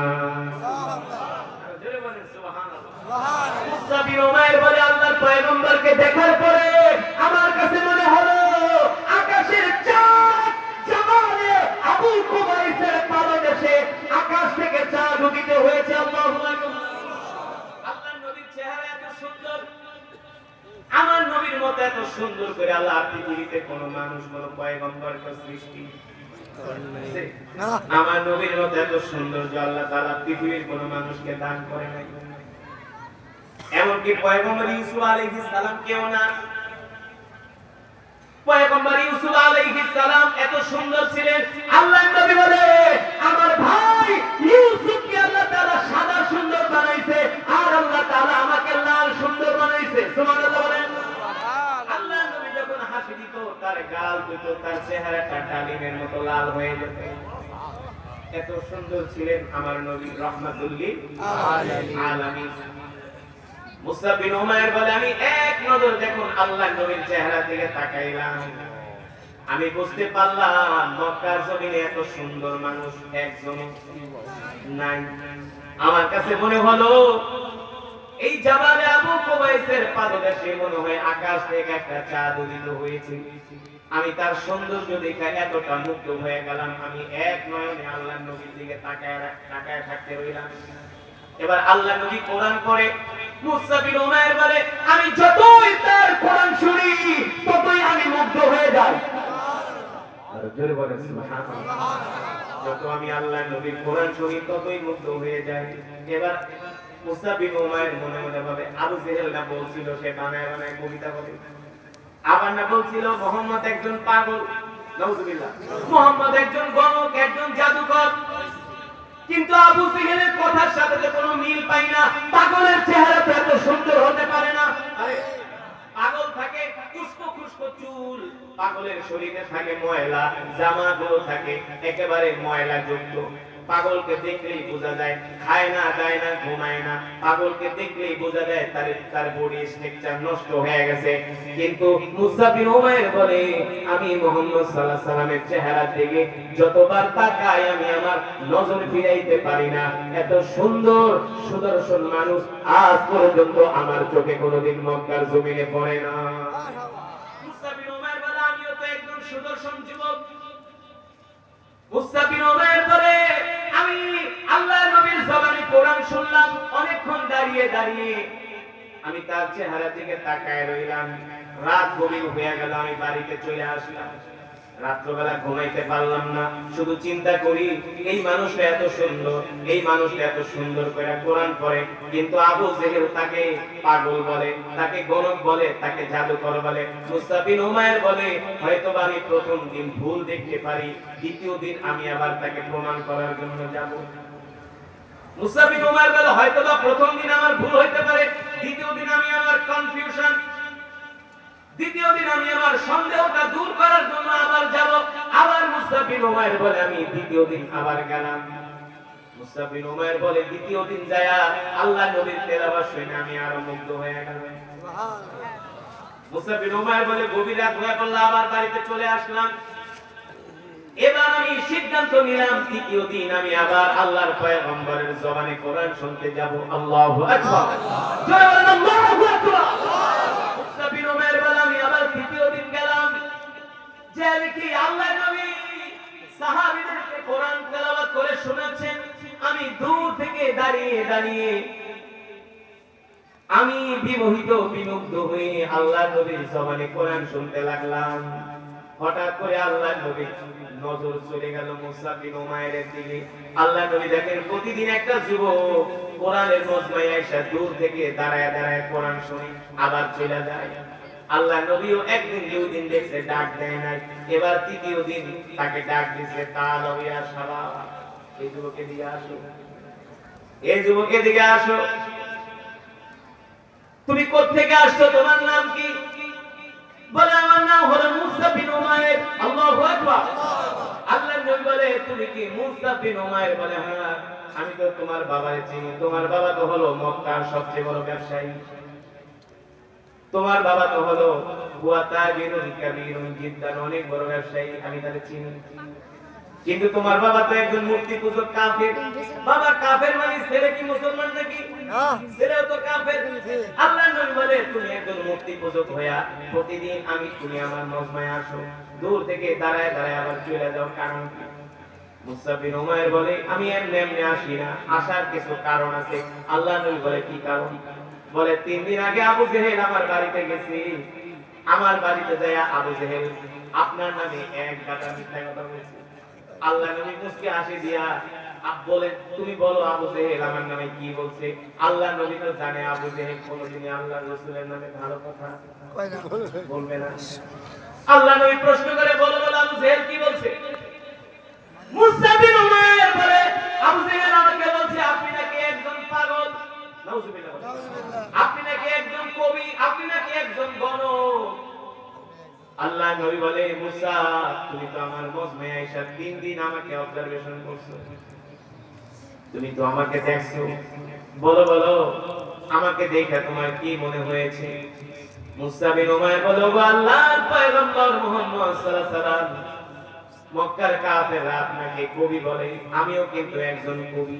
মুসতাফির উমাইর বলে আল্লাহর পয়গম্বরকে দেখার পরে আমার কাছে মনে হলো আকাশের চাঁদ জামালে আবু কুবাইসের পাদদেশে আকাশ থেকে চাঁদ উদিত হয়েছে। আল্লাহু আকবার। আল্লাহর নবীর চেহারা এত সুন্দর, আমার নবীর মতো এত সুন্দর করে আল্লাহ পৃথিবীতে কোন মানুষ কোন পয়গম্বরকে সৃষ্টি করেছে? আমার নবীর মতো এত সৌন্দর্য আল্লাহ তাআলা পৃথিবীর কোন মানুষকে দান করে নাই। এমনকি পয়গম্বর ইউসুফ আলাইহিস সালাম কেও না। পয়গম্বর ইউসুফ আলাইহিস সালাম এত সুন্দর ছিলেন, আল্লাহর নবী বলে আমার ভাই ইউসুফকে আল্লাহ তাআলা সাদা সুন্দর বানাইছে, আর আল্লাহ তাআলা আমাকে লাল সুন্দর বানাইছে। সুবহানাল্লাহ বলেন। আল্লাহর নবী যখন হাসি দিত তার গাল দুটো, তার চেহারাটা ডালিমের মতো লাল হয়ে যেত। এত সুন্দর ছিলেন আমার নবী রাহমাতুল লিল আলামিন। মুসআব বিন উমাইর বলে আমি এক নজর যখন আল্লাহর নবীর চেহারা দিকে তাকাইলাম, আমি বুঝতে পারলাম মক্কার জমিনে এত সুন্দর মানুষ একজন নাই। আমার কাছে মনে হলো এই জাবালে আবু কুবাইসের পাদদেশে মনে হয় আকাশ থেকে একটা চাঁদ উদিত হয়েছে। আমি তার সৌন্দর্য দেখে এতটা মুগ্ধ হয়ে গেলাম, আমি এক নয়নে আল্লাহর নবীর দিকে তাকায় থাকতে রইলাম। এবার আল্লাহ নবী কোরআন পড়ে, মুসআব বিন উমাইর বলে আমি যতই তার কোরআন শুনি ততই আমি মুগ্ধ হয়ে যাই। আর জোরে বলেন সুবহানাল্লাহ। যত আমি আল্লাহর নবীর কোরআন শুনি ততই মুগ্ধ হয়ে যাই। এবার মুসআব বিন উমাইর মনে মনে ভাবে আবু জেহেল না বলছিল সে বানায় বানায় কবিতা বলে, আবার না বলছিল মুহাম্মদ একজন পাগল, নাউজুবিল্লাহ, মুহাম্মদ একজন গণক, একজন জাদুকর। কিন্তু আবু জেহেলের কথার সাথে তো কোনো মিল পাই না। পাগলের চেহারা তো এত সুন্দর হতে পারে না। আরে পাগল থাকে খুশকো খুশকো চুল, পাগলের শরীরে থাকে ময়লা, জামাগুলো থাকে একেবারে ময়লা যুক্ত। পাগলকে দেখলেই বোঝা যায় খায় না, দায় না, ঘুমায় না। পাগলকে দেখলেই বোঝা যায় তার বডি স্ট্রাকচার নষ্ট হয়ে গেছে। কিন্তু মুসআব বিন উমাইর বলে আমি মুহাম্মদ সাল্লাল্লাহু আলাইহি সাল্লামের চেহারা দিকে যতবার তাকাই আমি আমার নজর ফিরাইতে পারি না। এত সুন্দর সুদর্শন মানুষ আজ পর্যন্ত আমার চোখে কোনোদিন মক্কার জমিনে পড়ে না। মুসআব বিন উমাইর বলে আমিও তো একজন সুদর্শন যুবক। মুসআব বিন উমাইর বলে আমি আল্লাহর নবীর জবানে কোরআন শুনলাম, অনেকক্ষণ দাঁড়িয়ে দাঁড়িয়ে আমি তার চেহারা দিকে তাকায় রইলাম। রাত গভীর হয়ে গেল, আমি বাড়িতে চলে আসলাম। রাত্রবেলা ঘুমাইতে পারলাম না, শুধু চিন্তা করি এই মানুষটা এত সুন্দর, এই মানুষটা এত সুন্দর করে কোরআন পড়ে, কিন্তু আবু জেহেল তাকে পাগল বলে, তাকে গণক বলে, তাকে জাদুকর বলে। মুসআব বিন উমাইর বলে হয়তোবা আমি প্রথম দিন ভুল দেখতে পারি, দ্বিতীয় দিন আমি আবার তাকে প্রমাণ করার জন্য যাব। মুসআব বিন উমাইর বলে হয়তোবা প্রথম দিন আমার ভুল হইতে পারে, দ্বিতীয় দিন আমি আমার কনফিউশন, দ্বিতীয় দিন আমি আমার সন্দেহটা দূর করার জন্য আবার যাব। আবার মুসআব বিন উমাইর বলে আমি দ্বিতীয় দিন আবার গেলাম। মুসআব বিন উমাইর বলে দ্বিতীয় দিন যায়া আল্লাহ নবীর তেলাওয়াত শুনে আমি আরো মুগ্ধ হয়ে গেলাম। সুবহানাল্লাহ। মুসআব বিন উমাইর বলে গভীর রাত হয়ে পড়ল, আবার বাড়িতে চলে আসলাম। এবার আমি সিদ্ধান্ত নিলাম তৃতীয় দিন আমি আবার আল্লাহর পয়গম্বরের জবানে কোরআন শুনতে যাব। আল্লাহু আকবার। জোরে বলেন আল্লাহু আকবার। মুসআব বিন উমাইর বলে আমি আবার তৃতীয় দিন গেলাম, যে দেখি আল্লাহর নবী সাহাবীদেরকে কোরআন তেলাওয়াত করে শোনাচ্ছেন। আমি দূর থেকে দাঁড়িয়ে দাঁড়িয়ে আমি বিমোহিত বিমুগ্ধ হয়ে আল্লাহর নবীর জবানে কোরআন শুনতে লাগলাম। হঠাৎ করে আল্লাহ নবী নজর চলে গেল মুসআব বিন উমাইরের দিকে। আল্লাহ নবী দেখেন প্রতিদিন একটা যুবক কোরআনের মজমায় আয়েশা দূর থেকে দাঁড়ায় দাঁড়ায় কোরআন শুনে আবার চলে যায়। আল্লাহ নবীও একদিন দুদিন দেখছে ডাক দেয় নাই, এবার তৃতীয় দিন তাকে ডাক দিছে, তাআলা ইয়া শাবাব, এই যুবকের দিকে আসো, এই যুবকের দিকে আসো, তুমি কোত্থেকে আসছো, তোমার নাম কি? বলে আমার নাম হলো মুসআব বিন উমাইর। আল্লাহু আকবার। আল্লাহ নবী বলে তুমি কি মুসআব বিন উমাইর? বলে হ্যাঁ, আমি তো তোমার বাবাকে চিনি, তোমার বাবা তো হলো মক্কার সবচেয়ে বড় ব্যবসায়ী, তোমার বাবা তো হলো হুয়া তাজিরুন কাবীরুন জিদ্দান, অনেক বড় ব্যবসায়ী, আমি তাকে চিনি। কিন্তু তোমার বাবা তো একজন মূর্তি পূজক কাফের। বাবা কাফের মানে ছেলে কি মুসলমান নাকি? ছেলেও তো কাফের। আল্লাহ নবী বলে তুমি একজন মূর্তি পূজক হইয়া প্রতিদিন তুমি আমার মজমায় আসো, দূর থেকে দাঁড়ায় দাঁড়ায় আবার চলে যাও, কারণ কি? মুসআব বিন উমাইর বলে আমি এমনি এমনি আসি না, আসার কিছু কারণ আছে। আল্লাহ নবী বলে কি কারণ? বলে 3 দিন আগে আবু জেহেল আমার বাড়িতে গেছি, আমার বাড়িতে যায়া আবু জেহেল আপনার নামে এক গাদা মিথ্যা কথা বলেছে। আল্লাহ নবী মুস্কি হাসি দিয়া বলে তুমি বলো আবু জেহেল আমার নামে কি বলছে? আল্লাহ নবী তো জানে আবু জেহেল কোনদিন আল্লাহর রাসূলের নামে ভালো কথা বলবে না। আল্লাহ নবী প্রশ্ন করে বলো বলো আবু জেহেল কি বলছে? মুসআব বিন উমাইর বলে আবু জেহেল আমাকে বলছে আপনি নাকি একজন পাগল, নাউজুবিল্লাহ, আপনি নাকি একজন কবি, আপনি নাকি একজন গণক। আল্লাহ নবী বলে মুসা তুমি তো আমার মজমায় আয়েশা 3 দিন আমাকে অবজারভেশন করছো, তুমি তো আমাকে দেখছো, বলো বলো আমাকে দেখে তোমার কি মনে হয়েছে? মুসআব বিন উমাইর বলে ও আল্লাহর পয়গম্বর মুহাম্মদ সাল্লাল্লাহু আলাইহি ওয়াসাল্লাম, মক্কার কাফেররা আপনাকে কবি বলে, আমিও কিন্তু একজন কবি।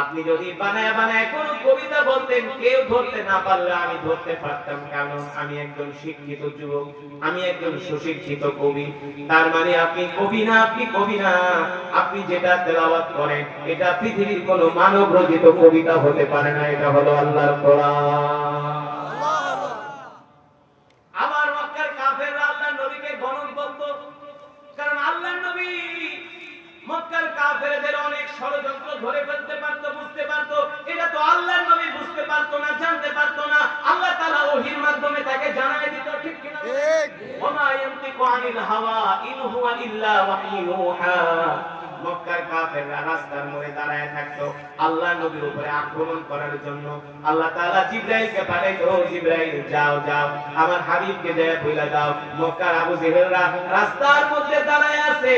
আপনি যদি বানায় বানায় কোন কবিতা বলতেন, কেউ ধরতে না পারলে আমি ধরতে পারতাম, কারণ আমি একজন শিক্ষিত যুবক, আমি একজন সুশিক্ষিত কবি। তার মানে আপনি কবি না, আপনি কবি না, আপনি যেটা তেলাওয়াত করেন এটা পৃথিবীর কোন মানব রচিত কবিতা হতে পারে না, এটা হলো আল্লাহর কোরআন। আবার মক্কার কাফেররা আল্লাহর নবীকে গণক বলতো, কারণ আল্লাহর নবী মক্কার কাফেরদের অনেক ষড়যন্ত্র ধরে ফেলতে পারতো, বুঝতে পারতো। এটা তো আল্লাহর নবী বুঝতে পারতো না, জানতে পারতো না, আল্লাহ তাআলা ওহীর মাধ্যমে তাকে জানায় দিত, ঠিক কি না? ঠিক। ওমা ইয়ানতিকু আনিল হাওয়া ইন হুয়া ইল্লা ওয়াহয়ু ইউহা। মক্কার কাফেররা রাস্তার মোড়ে দাঁড়ায় থাকতো আল্লাহর নবীর উপরে আক্রমণ করার জন্য। আল্লাহ তাআলা জিবরাইলকে পাঠাইতো, জিবরাইল যাও যাও আমার হাবিবকে যায় বইলা দাও মক্কার আবু জেহেলরা রাস্তার মধ্যে দাঁড়ায় আছে,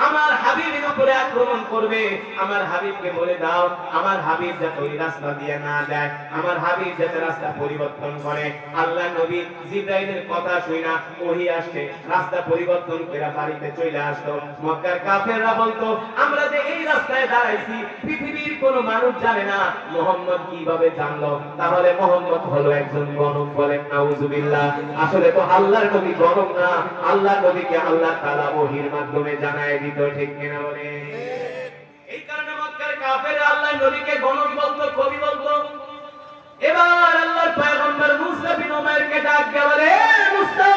আমার হাবিবের উপরে আক্রমণ করবে, আমার হাবিবকে বলে দাও আমার হাবিব যাতে ওই রাস্তা দিয়ে না যায়, আমার হাবিব যাতে রাস্তা পরিবর্তন করে। আল্লাহর নবী জিবরাইলের কথা শুনা ওহী আসে, রাস্তা পরিবর্তন করে বাড়িতে চলে আসতো। মক্কার কাফেররা বলতো আমরা যে এই রাস্তায় দাঁড়াইছি পৃথিবীর কোন মানুষ জানে না, মুহাম্মদ কিভাবে জানলো? তাহলে মুহাম্মদ হলো একজন গণক। বলেন নাউজুবিল্লাহ। আসলে তো আল্লাহর নবী গণক না, আল্লাহর নবীকে আল্লাহ তাআলা ওহীর মাধ্যমে জানায় দিত, ঠিক কিনা বলে? এই কারণে মক্কার কাফেররা আল্লাহর নবীকে গণক বলতো, কবি বলতো। এবার আল্লাহর পয়গম্বর মুসা বিন উমাইরকে ডাক দিয়ে বলে মুসা,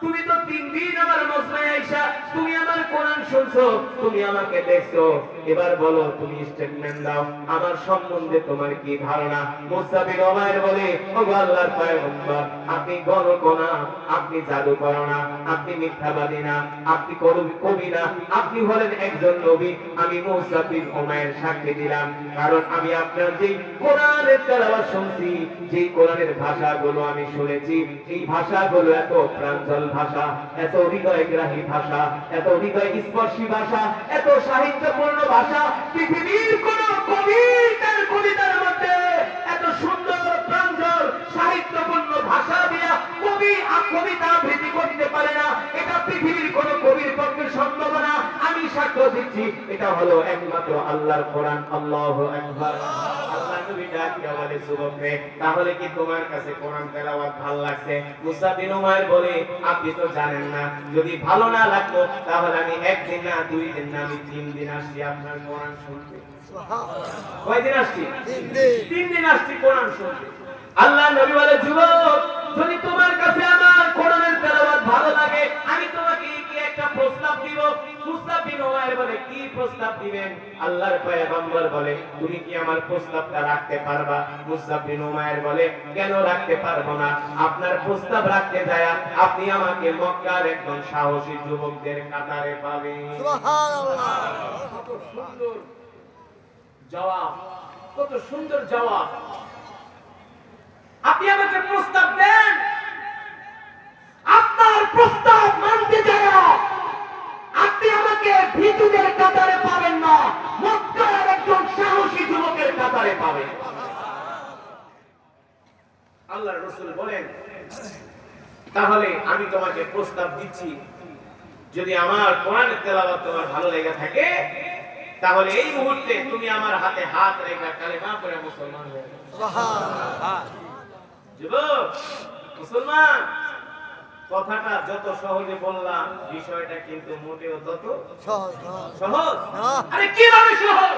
তুমি তো 3 দিন আমার মজমায় আয়েশা তুমি আমার কোরআন শুনছো, তুমি আমাকে দেখছো, এবার বলো তুমি স্টেটমেন্ট দাও আমার সম্বন্ধে তোমার কি ধারণা? মুসা বিন উমাইর বলে ও আল্লাহর পয়গম্বর আপনি গণক না, আপনি জাদুকর না, আপনি মিথ্যাবাদী না, আপনি কবি না, আপনি হলেন একজন নবী। আমি মুসা বিন উমাইর সাক্ষী দিলাম, কারণ আমি আপনার যে কোরআনের তেলাওয়াত শুনছি, যে কোরআনের ভাষাগুলো আমি শুনেছি, এই ভাষাগুলো এত প্রাঞ্জল ভাষা, এত হৃদয়গ্রাহী ভাষা, এত হৃদয় স্পর্শী ভাষা, এত সাহিত্যপূর্ণ ভাষা, পৃথিবীর কোন কবিতার কবিতার মধ্যে এত সুন্দর প্রাঞ্জল সাহিত্যপূর্ণ ভাষা দিয়া কবিতা আবৃত্তি করতে পারে না, এটা পৃথিবীর কোন কবির পক্ষে সম্ভব না। আমি সাক্ষ্য দিচ্ছি এটা হলো একমাত্র আল্লাহর কোরআন। আল্লাহু আকবার। আল্লাহ নবী ডাক দিয়া বলে যুবকরে তাহলে কি তোমার কাছে কোরআন তেলাওয়াত ভালো লাগছে? মুসা বিন উমাইর বলে আপনি তো জানেন না, যদি ভালো না লাগতো তাহলে আমি 1 দিন না 2 দিন না আমি 3 দিন আসছি আপনার কোরআন শুনতে। সুবহানাল্লাহ। কয়দিন আসছি? 3 দিন আসছি কোরআন শুনতে। আল্লাহ নবী বলে যুবক যদি তোমার কাছে আমার কোরআনের বলে কি প্রস্তাব দিবেন? আল্লাহর পয়গম্বর বলে তুমি কি আমার প্রস্তাবটা রাখতে পারবা? মুসআব বিন উমাইর বলে কেন রাখতে পারবো না? আপনার প্রস্তাব রাখতে যায় আপনি আমাকে মক্কার একজন সাহসী যুবকদের কাতারে পাবেন। সুবহানাল্লাহ, কত সুন্দর জবাব, কত সুন্দর জবাব। আপনি আমাকে প্রস্তাব দেন, আপনার প্রস্তাব মানতে যায় আপনি আমাকে ভীতুদের কাতারে পাবেন না, মক্কার একজন সাহসী যুবকের কাতারে পাবেন। আল্লাহর রাসূল বলেন তাহলে আমি তোমাকে প্রস্তাব দিচ্ছি, যদি আমার কোরআনের তেলাওয়াত তোমার ভালো লেগে থাকে তাহলে এই মুহূর্তে তুমি আমার হাতে হাত রেখে কালেমা পড়ে মুসলমান হয়ে যাও। সুবহানাল্লাহ। যুবক মুসলমান, কথাটা যত সহজে বললাম বিষয়টা কিন্তু মোটেও তত সহজ। আরে কিভাবে সহজ?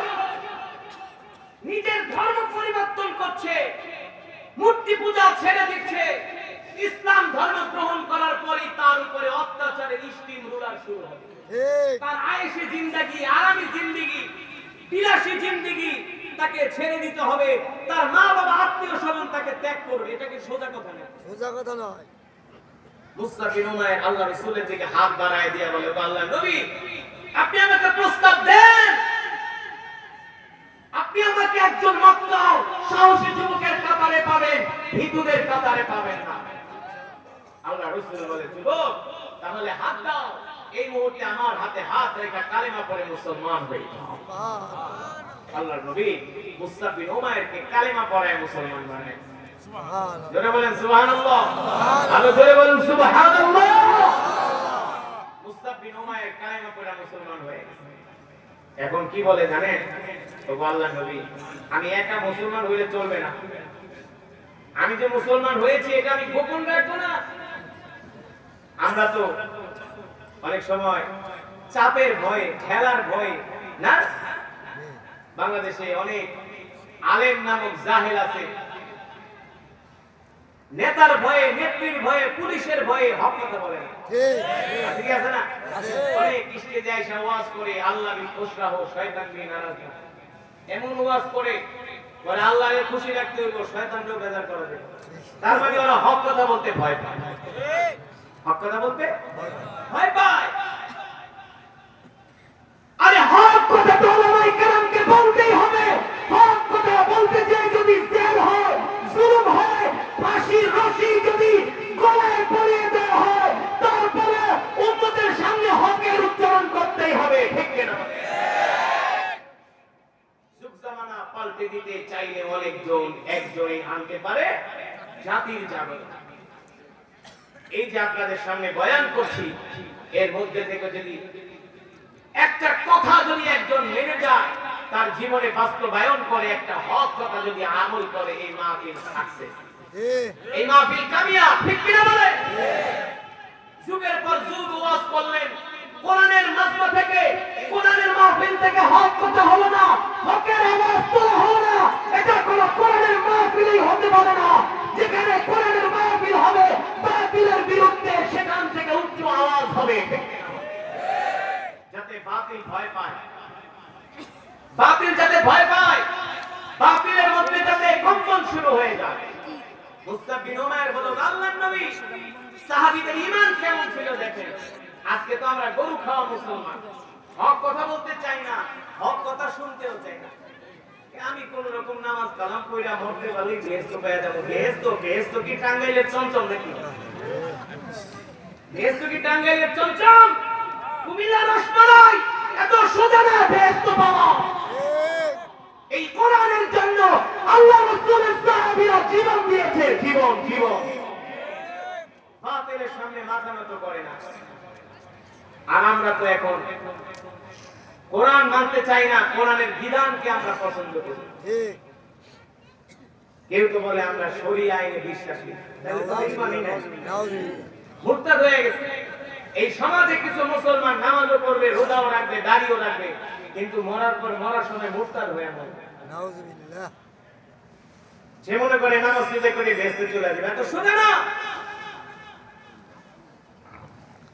নিজের ধর্ম পরিবর্তন করছে, মূর্তি পূজা ছেড়ে দিচ্ছে, ইসলাম ধর্ম গ্রহণ করার পরই তার উপরে অত্যাচারের স্টিম রোলার শুরু হবে। তার আয়েশি জিন্দেগি, আরামি জিন্দেগি, বিলাসী জিন্দেগি তাকে ছেড়ে দিতে হবে, তার মা বাবা আত্মীয় স্বজন তাকে ত্যাগ করবে। এটা কি সোজা কথা না? সোজা কথা নয়। মুসআব বিন উমাইর আল্লাহর রাসূলের দিকে হাত বাড়ায় দিয়ে বলে আল্লাহর নবী আপনি আমাকে প্রস্তাব দেন, আপনি আমাকে একজন মক্কার সাহসী যুবকের কাতারে পাবেন, ভীতুদের কাতারে পাবেন না। আল্লাহর রাসূল বলে যুবক তাহলে হাত দাও, এই মুহূর্তে আমার হাতে হাত রেখে কালেমা পড়ে মুসলমান হয়ে যাও। আল্লাহর নবী মুসআব বিন উমাইরকে কালেমা পড়ায় মুসলমান বানায়। সুবহানাল্লাহ, জোরে বলেন সুবহানাল্লাহ, আরো জোরে বলেন সুবহানাল্লাহ। মুসআব বিন উমাইর কালেমা পড়ে মুসলমান হয়ে গেছে। এখন কি বলে জানেন? তো আল্লাহর নবী আমি একা মুসলমান হইলে চলবে না, আমি যে মুসলমান হয়েছি এটা আমি গোপন রাখবো না। আমরা তো অনেক সময় চাপের ভয়ে, খেলার ভয়ে না, বাংলাদেশে অনেক আলেম নামক জাহেল আছে, নেতার ভয়ে, নেত্রীর ভয়ে, পুলিশের ভয়ে হক কথা বলে না। ঠিক আছে না? অনেক স্টেজে এসে ওয়াজ করে আল্লাহ বিন খুশরাহ শয়তান বিন নারাজ, এমন ওয়াজ করে বলে আল্লাহকে খুশি রাখতে হইব, শয়তানকেও বেজার করা যাবে। তার মানে ওরা হক কথা বলতে ভয় পায়, হক কথা বলতে ভয় পায়। আরে হক কথা তো ওলামায়ে কেরামকে বলতেই হবে। হক কথা বলতে চাই যদি জেল হয়, জুলুম হয়, ফাঁসির রশি যদি গলায় পরিয়ে দেওয়া হয়, তারপরে উম্মতের সামনে হকের উচ্চারণ করতেই হবে। ঠিক কিনা? যুগ জামানা পাল্টে দিতে চাইলে অনেকজন একজনই আনতে পারে জাতির জাগরণ। এই যে আপনাদের সামনে বয়ান করছি, এর মধ্যে থেকে যদি একটা কথা যদি একজন মেনে যায়, তার জীবনে বাস্তবায়ন করে, একটা হক কথা যদি আমল করে, এই মাহফিল সাকসেস, এই মাহফিল কামিয়াব। ঠিক কিনা বলে? যুগের পর যুগ ওয়াজ করলেন, কোরআনের মাজমা থেকে, কোরআনের মাহফিল থেকে হক কথা হলো না, হকের আওয়াজ তোলা হলো না। এটা কোনো কোরআনের মাহফিলই হতে পারে না। যেখানে কোরআনের মাহফিল হবে, বাতিলের বিরুদ্ধে সেখান থেকে উচ্চ আওয়াজ হবে, যাতে বাতিল ভয় পায়, বাতিল যাতে ভয় পায়, বাতিলের মধ্যে যাতে কম্পন শুরু হয়ে যায়। মুসআব বিন উমাইর বলল আল্লাহর নবী সাহাবীদের ঈমান কেমন ছিল দেখেন। আজকে তো আমরা গরু খাওয়া মুসলমান, হক কথা বলতে চাই না, হক কথা শুনতেও চাই না। আমি কোন রকম নামাজ কালাম কইরা মরতে পারলি বেহেশত পেয়ে যাব। বেহেশত কি টাঙ্গাইলের চমচম নাকি? বেহেশত কি টাঙ্গাইলের চমচম? কুমিল্লার রসমালাই এত সোজা না বেহেশত পাওয়া। এই কোরআনের জন্য আল্লাহ রাসূলের সাহাবীরা জীবন দিয়েছে, জীবন। বাতিলের সামনে মাথা নত করে না। আর আমরা তো এখন কোরআন মানতে চাই না, কোরআনের বিধানকে আমরা পছন্দ করি। কেউ তো বলে আমরা শরীয়ত আইনে বিশ্বাসী, মুরতাদ হয়ে গেছে। এই সমাজে কিছু মুসলমান নামাজও পড়বে, রোজাও রাখবে, দাড়িও রাখবে, কিন্তু মরার সময় মুরতাদ হয়ে মরবে। নাউযুবিল্লাহ। সে মনে করে নামাজ রোজা করে বেহেশতে চলে যাবে। এত সোজা না।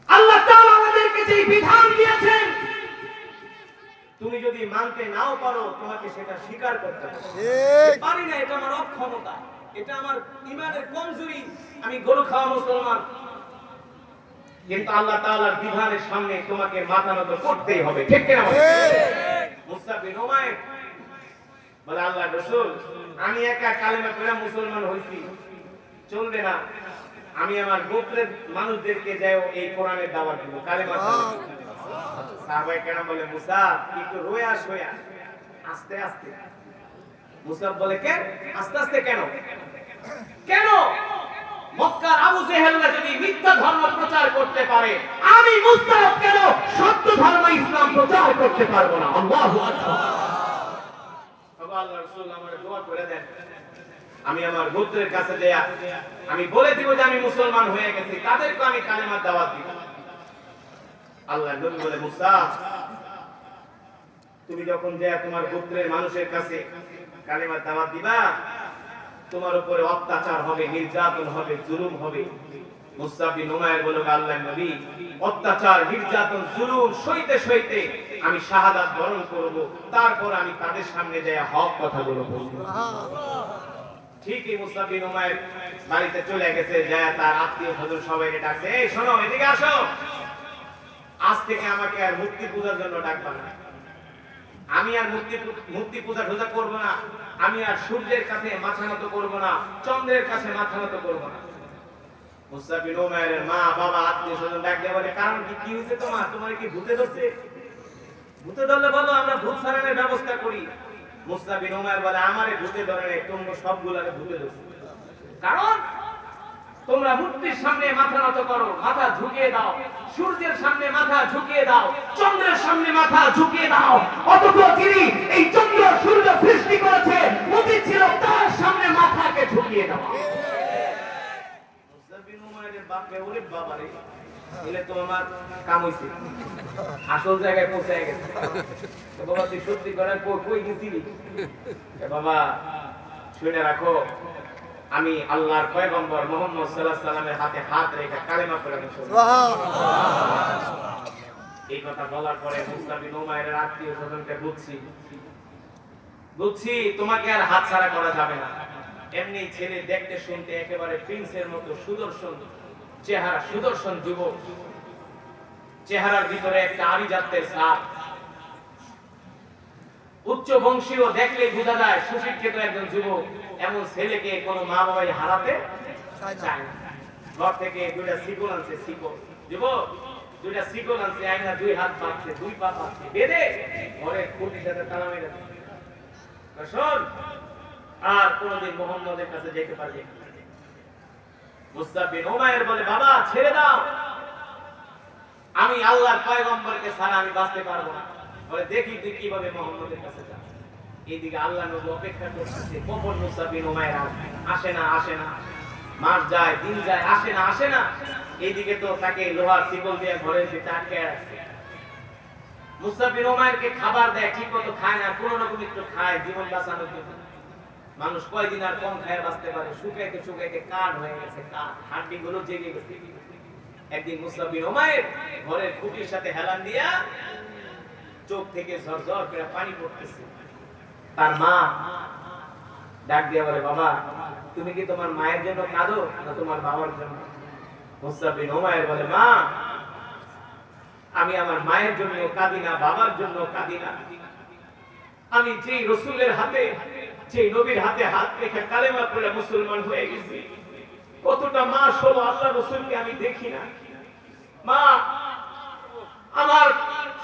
আল্লাহ তাআলা আমাদেরকে যে বিধান দিয়েছেন, তুমি যদি মানতে নাও পারো তোমাকে সেটা স্বীকার করতে হবে। পারি না, এটা আমার অক্ষমতা, এটা আমার ঈমানের কমজোরি, আমি গরু খাওয়া মুসলমান। কিন্তু আল্লাহ তাআলার বিধানের সামনে তোমাকে মাথা নত করতেই হবে, ঠিক কিনা? মুসআব বিন উমাইর বলে, আল্লাহর রাসূল, আমি একা কালেমা পড়ে মুসলমান হইছি, চলবে না। আমি আমার গোত্রের মানুষদেরকে যাও এই কোরআনের দাওয়াত দিব, কালেমা পড়ো। সাহাবায়ে কেরাম বলে, মুসা একটু রোয়া শোয়া, আস্তে আস্তে। মুসা বলে, কেন আস্তে আস্তে কেন? কেন? মক্কার আবু জেহেলরা যদি মিথ্যা ধর্ম প্রচার করতে পারে, আমি মুসা কেন সত্য ধর্ম ইসলাম প্রচার করতে পারবো না? আল্লাহু আকবার। আল্লাহর রাসূল আমারে দোয়া করে দেন, আমি আমার গোত্রের কাছে যায়া আমি বলে দিব যে আমি মুসলমান হয়ে গেছি, তাদেরকে আমি কালেমার দাওয়াত দিব। আল্লাহর নবী বলে, মুসা তুমি যখন যায়া তোমার গোত্রের মানুষের কাছে কালেমার দাওয়াত দিবা, তোমার উপরে অত্যাচার হবে, নির্যাতন হবে, জুলুম হবে। মুসআব বিন উমাইর বলে, আল্লাহর নবী, অত্যাচার, নির্যাতন, জুলুম সইতে সইতে আমি শাহাদাত বরণ করব, তারপর আমি তাদের সামনে যায়া হক কথাগুলো বলবো। ঠিকই মুসআব বিন উমাইর বাড়িতে চলে গেছে, যায় তার আত্মীয় স্বজন সবাইকে ডাকছে, এই শোনো, এদিকে আসো, আজ থেকে আমাকে আর মূর্তি পূজার জন্য ডাকবা না, আমি আর মূর্তি পূজা ঢোজা করব না, আমি আর সূর্যের কাছে মাথা নত করব না, চন্দ্রের কাছে মাথা নত করব না। মুসআব বিন উমাইরের মা বাবা আত্মীয় স্বজন ডাক দিয়ে বলে, কারণ কি হয়েছে তোমার? তোমার কি ভূতে ধরছে? ভূতে ধরলে বলো, আমরা ভূত ছাড়ানোর ব্যবস্থা করি। মুসআব বিন উমাইর বলে, আমারে ভূতে ধরে নাই, তোমরা সবগুলারে ভূতে ধরছে। কারণ তোমরা মূর্তির সামনে মাথা নত করো, মাথা ঝুঁকিয়ে দাও, সূর্যের সামনে মাথা ঝুঁকিয়ে দাও, চন্দ্রের সামনে মাথা ঝুঁকিয়ে দাও, অথচ যিনি এই চন্দ্র সূর্য সৃষ্টি করেছে উচিত ছিল তার সামনে মাথাকে ঝুঁকিয়ে দেওয়া। মুসআব বিন উমাইরের বাপকে, ওরে বাবা রে, এলে তো আমার কাম হইছে, আসল জায়গায় পৌঁছে গেছে। বাবা তুই সত্যি করে কই গেছিলি? বাবা শুনে রাখো, আমি আল্লাহর পয়গম্বর মুহাম্মদ সাল্লাল্লাহু আলাইহি সাল্লামের হাতে হাত রেখে কালেমা পড়ে মুসলমান। এই কথা বলার পরে মুসআব বিন উমাইরের আত্মীয় স্বজনকে বুঝছি তোমাকে আর হাতছাড়া করা যাবে না। এমনি ছেলে দেখতে শুনতে একেবারে প্রিন্সের মতো সুদর্শন চেহারা, সুদর্শন যুবক, চেহারার ভিতরে একটা আভিজাত্যের ছাপ, উচ্চ বংশীয়, দেখলেই বোঝা যায় সুশিক্ষিত একজন যুবক। এমন ছেলেকে কোনো মা বাবাই হারাতে চায় না। ঘর থেকে দুইটা শিকল আনছে, শিকল, যুবক দুইটা শিকল আনছে, আইনা দুই হাত বাঁধছে, দুই পা বাঁধছে, বেঁধে ঘরের খুঁটির সাথে তালা মেরে শোন, আর কোনদিন মুহাম্মদের কাছে যেতে পারবে। মুসআব বিন উমাইর বলে, বাবা ছেড়ে দাও, আমি আল্লাহর পয়গম্বরকে ছাড়া আমি বাঁচতে পারবো না। বলে, দেখি তুই কিভাবে মুহাম্মদের কাছে যাস। এইদিকে আল্লাহ নবী অপেক্ষা করতেছে, কখন মুসআব বিন উমাইর আসে না, মাস যায়, দিন যায়, আসে না। এইদিকে তো তাকে লোহার শিকল দিয়ে ঘরের ভিতরে আটকে রাখছে। মুসআব বিন উমাইরকে খাবার দেয়, ঠিক মতো খায় না, কোনো রকম একটু খায় জীবন বাঁচানোর জন্য। মানুষ কয়দিন আর কম খায় বাঁচতে পারে? শুকাইতে কাঠ হয়ে গেছে, কাঠ, হাড্ডি গুলো জেগে গেছে। একদিন মুসআব বিন উমাইর ঘরের খুঁটির সাথে হেলান দিয়া চোখ থেকে ঝরঝর করে পানি পড়তেছে। তার মা ডাক দিয়া বলে, বাবা তুমি কি তোমার মায়ের জন্য কাঁদো না তোমার বাবার জন্য? মুসআব বিন উমাইর বলে, মা আমি আমার মায়ের জন্য কাঁদি না, বাবার জন্য কাঁদি না। আমি যেই রাসূলের হাতে, যেই নবীর হাতে হাত রেখে কালেমা পড়ে মুসলমান হয়ে গেছি, কতটা মাস হলো আল্লাহ রাসূলকে আমি দেখি না। মা আমার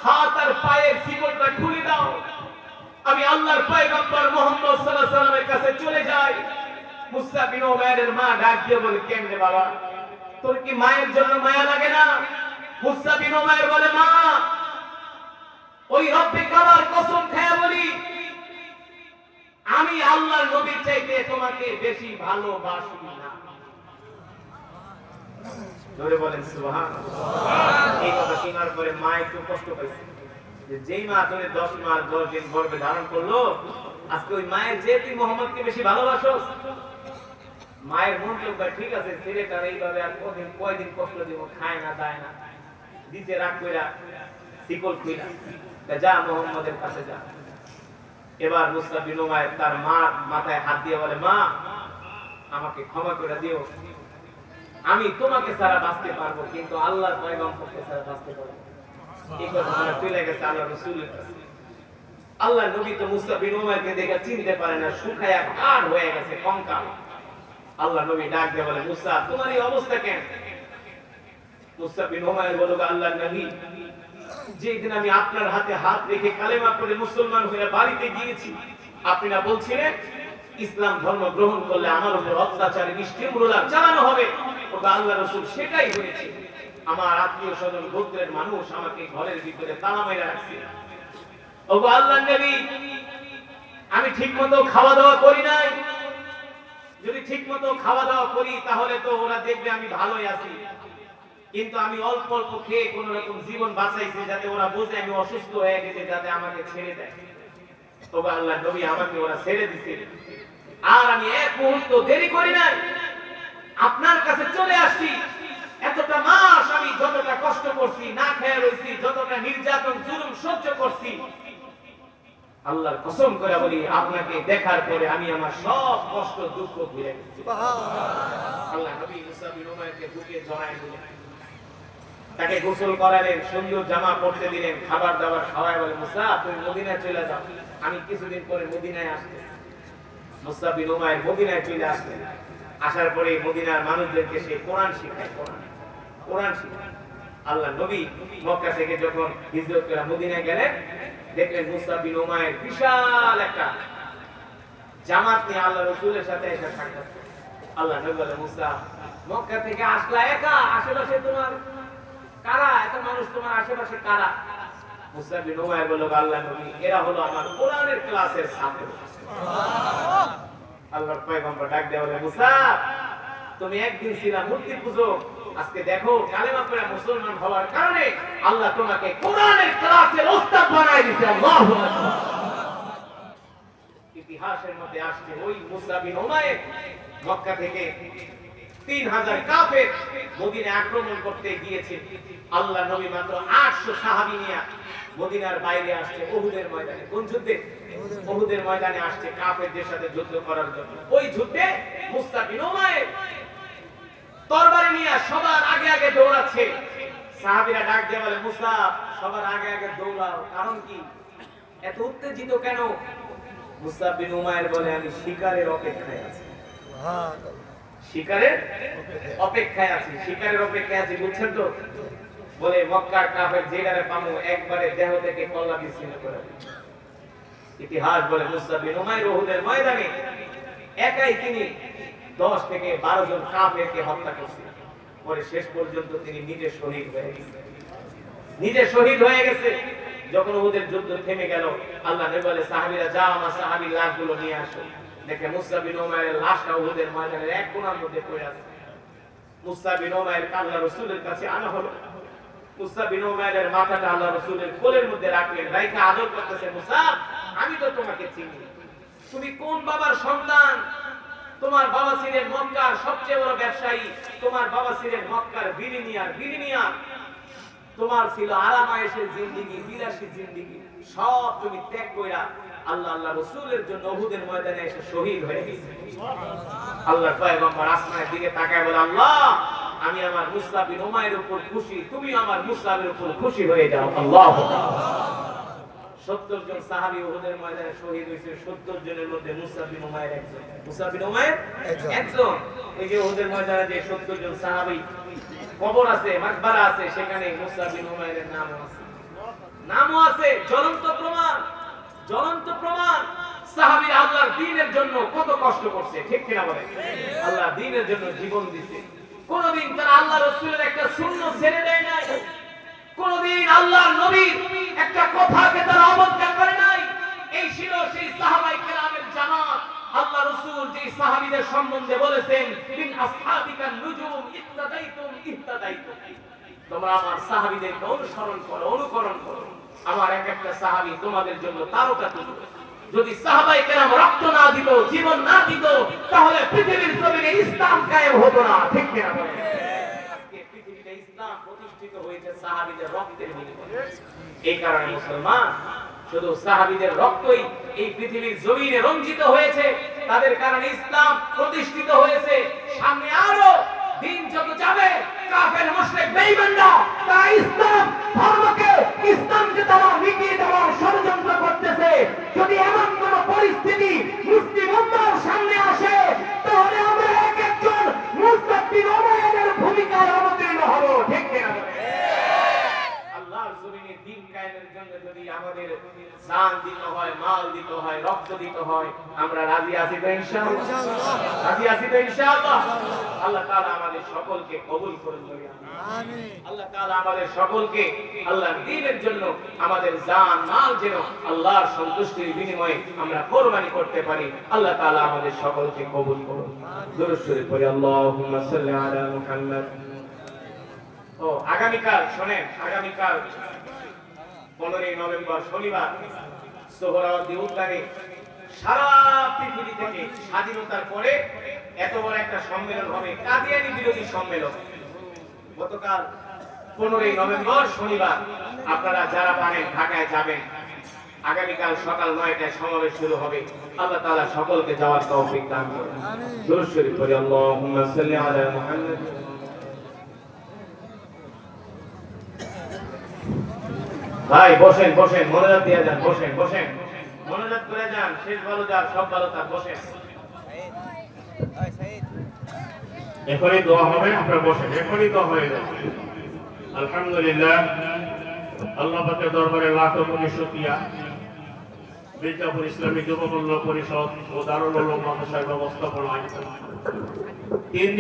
হাত আর পায়ের শিকলটা খুলে দাও, আমি আল্লাহর পয়গম্বর মুহাম্মদ সাল্লাল্লাহু আলাইহি সাল্লামের কাছে চলে যাই। মুসআব বিন উমাইরের মা ডাক দিয়ে বলে, কেমনে বাবা, তোর কি মায়ের জন্য মায়া লাগে না? মুসআব বিন উমাইর বলে, মা ওই রব্বে কাবার কসম খেয়ে বলি, আমি আল্লাহর নবীর চাইতে তোমাকে বেশি ভালোবাসি না। জোরে বলেন সুবহানাল্লাহ। এই কথা শোনার পরে মা একটু কষ্ট পাইছে, যে যেই মা তোরে 10 মাস 10 দিন গর্ভে ধারণ করলো, আজকে ওই মায়ের যে তুই মুহাম্মদকে বেশি ভালোবাসোস। মায়ের মন তো ঠিক আছে, ছেলেটার এইভাবে আর কয়দিন কষ্ট দিব, খায় না দায় না, দিতে রাগ কইরা শিকল কইরা যা মুহাম্মদের কাছে যা। এবার মুসা বিন উমাইর তার মা মাথায় হাত দিয়ে বলে, মা আমাকে ক্ষমা করে দিও, আমি তোমাকে ছাড়া বাঁচতে পারবো কিন্তু আল্লাহর পয়গম্বরকে ছাড়া বাঁচতে পারবো না। এই কথা চলে গেছে আল্লাহ রাসূলের কাছে। আল্লাহ নবী তো মুসা বিন উমাইরকে দেখে চিনতে পারে না, শুকায়া কাঠ হয়ে গেছে, কঙ্কাল। আল্লাহ নবী ডাক দিয়ে বলে, মুসা তোমার এই অবস্থা কেন? মুসা বিন উমাইর বলল, আল্লাহর নবী, যেদিন আমি আপনার হাতে হাত রেখে কালেমা পড়ে মুসলমান হয়ে বাড়িতে গিয়েছি, আপনি না বলছিলেন ইসলাম ধর্ম গ্রহণ করলে আমার উপর অত্যাচারী নিষ্ঠুরতা চালানো হবে। ওটা আল্লাহ রাসূল সেটাই হয়েছে। আমার আত্মীয় স্বজন গোত্রের মানুষ আমাকে ঘরের ভিতরে তালা মেরে রাখছে। ওগো আল্লাহর নবী, আমি ঠিকমতো খাওয়া দাওয়া করি নাই। যদি ঠিকমতো খাওয়া দাওয়া করি তাহলে তো ওরা দেখবে আমি ভালোই আছি, কিন্তু আমি অল্প অল্প খেয়ে কোন রকম জীবন বাঁচাইছি যাতে ওরা বুঝে আমি অসুস্থ হয়ে গেছে, যাতে আমাকে ছেড়ে দেয়। ওগো আল্লাহর নবী, আমাকে ওরা ছেড়ে দিছে, আর আমি এক মুহূর্ত দেরি করি নাই, আপনার কাছে চলে আসছি। এতটা মাস আমি যতটা কষ্ট করছি, না খেয়ে রইছি, যতটা নির্যাতন জুলুম সহ্য করছি, আল্লাহর কসম করে বলি আপনাকে দেখার পরে আমি আমার সব কষ্ট দুঃখ ভুলে গেছি। আল্লাহ নবী মুসা বিন উমাইরকে বুকে জড়ায় নিলেন, তাকে গোসল করালেন, সুন্দর জামা পরতে দিলেন, খাবার দাবার খাওয়ায় বলে, মুসা তুমি মদিনায় চলে যাও, আমি কিছুদিন পরে মদিনায় আসতে। মুসা বিন উমাইর মদিনায় চলে আসলেন। আসার পরে মদিনার মানুষদেরকে সে কোরআন শিখায়, কোরআন শিখায়। আল্লাহ নবী মক্কা থেকে যখন হিজরত করে মদিনায় গেলেন, দেখলেন মুসা বিন উমাইর বিশাল একটা জামাত নিয়ে আল্লাহ রাসূলের সাথে এসে সাক্ষাৎ করলেন। আল্লাহ নবী বলে, মুসা মক্কা থেকে আসলা একা, আশেপাশে তোমার কারা, এত মানুষ তোমার আশেপাশে কারা? মুসা বিন উমাইর বলল, আল্লাহ নবী এরা হলো আমার কোরআনের ক্লাসের ছাত্র। আল্লাহর পয়গম্বর ডাক দিয়ে বলে, মুসা তুমি একদিন ছিলা মূর্তি পূজক, আজকে দেখো কালেমা পড়ে মুসলমান হওয়ার কারণে আল্লাহ তোমাকে কোরআনের ক্লাসের ওস্তাদ বানায় দিয়েছে। আল্লাহু আকবার। ইতিহাসের মধ্যে আসছে ওই মুসা বিন উমাইর মক্কা থেকে 3000 কাফের মদিনায় আক্রমণ করতে গিয়েছে। আল্লাহ নবী মাত্র 800 সাহাবী নিয়ে মদিনার বাইরে আসছে উহুদের ময়দানে। কোন যুদ্ধে? উহুদের ময়দানে আসছে কাফেরদের সাথে যুদ্ধ করার জন্য। ওই যুদ্ধে মুসা বিন উমাইর তরবারি নিয়ে সবার আগে আগে দৌড়াচ্ছে। সাহাবীরা ডাক দিয়ে বলে, মুসা সবার আগে আগে দৌড়াও, কারণ কি, এত উত্তেজিত কেন? মুসা বিন উমাইর বলে, আমি শিকারের অপেক্ষায় আছি। শিকারের অপেক্ষায় আছি, শিকারের অপেক্ষায় আছি, বুঝছেন তো? বলে মক্কার কাফের যেটারে পামু একবারে দেহ থেকে কল্লা বিচ্ছিন্ন করে। ইতিহাস বলে মুসা বিন উমাইর উহুদের ময়দানে একাই তিনি 10 থেকে 12 জন কাফেরকে হত্যা করেছিলেন। পরে শেষ পর্যন্ত তিনি নিজে শহীদ হয়ে গেছেন, নিজে শহীদ হয়ে গেছে। যখন উহুদের যুদ্ধ থেমে গেল, আল্লাহ নবী বলে, সাহাবীরা যাও আমার সাহাবীর লাশগুলো নিয়ে আসো। দেখে মুসা বিন উমাইরের লাশটা উহুদের ময়দানের এক কোণার মধ্যে পড়ে আছে। মুসা বিন উমাইরকে আল্লাহ রাসূলের কাছে আনা হলো। মুসা বিন উমাইরের মাথাটা আল্লাহ রাসূলের কোলের মধ্যে রাখলেন, রাইখা আদর করতেছে, মুসা আমি তো তোমাকে চিনি, তুমি কোন বাবার সন্তান? তোমার বাবা ছিলেন মক্কার সবচেয়ে বড় ব্যবসায়ী, তোমার বাবা ছিলেন মক্কার বিলিনিয়ার, তোমার ছিল আরামায়েশের জিন্দেগি, বিলাসী জিন্দেগি, সব তুমি ত্যাগ কইরা আল্লাহ রাসূলের জন্য উহুদের ময়দানে এসে শহীদ হয়ে গেছে। আল্লাহর পয়গম্বর আসমানের দিকে তাকায় বলে, আল্লাহ আমি আমার মুসা বিন উমাইরের উপর খুশি, তুমি আমার মুসআবের উপর খুশি হয়ে যাও। আল্লাহু আকবার। 70 জন সাহাবী উহুদের ময়দানে শহীদ হয়েছে। 70 জনের মধ্যে মুসা বিন উমাইর একজন। মুসা বিন উমাইর একজন। ওই যে উহুদের ময়দানে যে 70 জন সাহাবী কবর আছে, মাকবারা আছে, সেখানে মুসা বিন উমাইরের নামও আছে। জ্বলন্ত প্রমাণ, জ্বলন্ত প্রমাণ। সাহাবীরা আল্লাহর দ্বীনের জন্য কত কষ্ট করছে, ঠিক কিনা বলেন? আল্লাহর দ্বীনের জন্য জীবন দিয়েছে। কোনদিন তারা আল্লাহ রাসূলের একটা সুন্নাত ছেড়ে দেয় নাই, কোনদিন আল্লাহর নবীর একটা কথাকে তারা অবজ্ঞা করে নাই। এই ছিল সেই সাহাবায়ে কেরামের জামাত। আল্লাহ রাসূল যে সাহাবীদের সম্বন্ধে বলেছেন, মিন আসহাবিকা নুজুম ইহতাদাইতুম, তোমরা আমার সাহাবীদেরকে অনুসরণ করো, অনুকরণ করো। আমার এক একটা সাহাবী তোমাদের জন্য তারকা তুল্য। যদি সাহাবায়ে কেরাম রক্ত না দিত, জীবন না দিত, তাহলে পৃথিবীর জমিনে ইসলাম কায়েম হতো না, ঠিক কিনা বলেন? আজকে পৃথিবীতে ইসলাম প্রতিষ্ঠিত হয়েছে সাহাবীদের রক্তের বিনিময়ে। এই কারণে মুসলমান শুধু সাহাবীদের রক্তই এই পৃথিবীর জমিনে রঞ্জিত হয়েছে, তাদের কারণে ইসলাম প্রতিষ্ঠিত হয়েছে। সামনে আরো দিন যত যাবে কাফের মুশরিক বেঈমানরা তারা ইসলামকে তারা মিটিয়ে দেওয়ার ষড়যন্ত্র করতেছে। যদি এমন কোন পরিস্থিতি মুসলিম উম্মাহর সামনে আসে, তাহলে আমরা এক একজন মুসতাদ বিন উমাইয়ার ভূমিকায় অবতীর্ণ হব। ঠিক কিনা? আল্লাহর জমিনে দ্বীন কায়েমের জন্য যদি আমাদের জান দিতে হয়, মাল দিতে হয়, রক্ত দিতে হয়, আমরা রাজি আছি তো ইনশাআল্লাহ? রাজি আছি তো ইনশাআল্লাহ? আল্লাহ তাআলা আমাদের সকলকে কবুল করুন। আমিন। আল্লাহ তাআলা আমাদের সকলকে আল্লাহর দ্বীনের জন্য আমাদের জান মাল যেন আল্লাহর সন্তুষ্টির বিনিময়ে আমরা কুরবানি করতে পারি। আল্লাহ তাআলা আমাদের সকলকে কবুল করুন। দুরূদ শরীফ পড়ি। আল্লাহুম্মা সাল্লি আলা মুহাম্মাদ। তো আগামীকাল শুনেন, আগামীকাল 15 নভেম্বর শনিবার সোহরাওয়ার্দী উদ্যানে সারা পৃথিবী থেকে স্বাধীনতার পরে এত বড় একটা সম্মেলন হবে, কাদিয়ানী বিরোধী সম্মেলন। গতকাল 15 নভেম্বর শনিবার আপনারা যারা পারেন ঢাকায় যাবেন। আগামীকাল সকাল 9টায় সমাবেশ শুরু হবে। আল্লাহ তাআলা সকলকে যাওয়ার তৌফিক দান করুন। দুরূদ শরীফ পড়ি। আল্লাহুম্মা সাল্লি আলা মুহাম্মাদ। ভাই বসেন, বসেন, মনোযোগ দিয়ে যান, বসেন, বসেন, মনোযোগ করে যান। শেষ ভালো যার, সব ভালো তার। বসেন, এখনই দোয়া হবে, আপনারা বসেন, এখনই দোয়া হয়ে যাবে। আলহামদুলিল্লাহ, আল্লাহ পাকের দরবারে লাখ কোটি শুকরিয়া। মির্জাপুর ইসলামী যুব কল্যাণ পরিষদ ও দারুল উলুম মাদ্রাসার ব্যবস্থাপনায়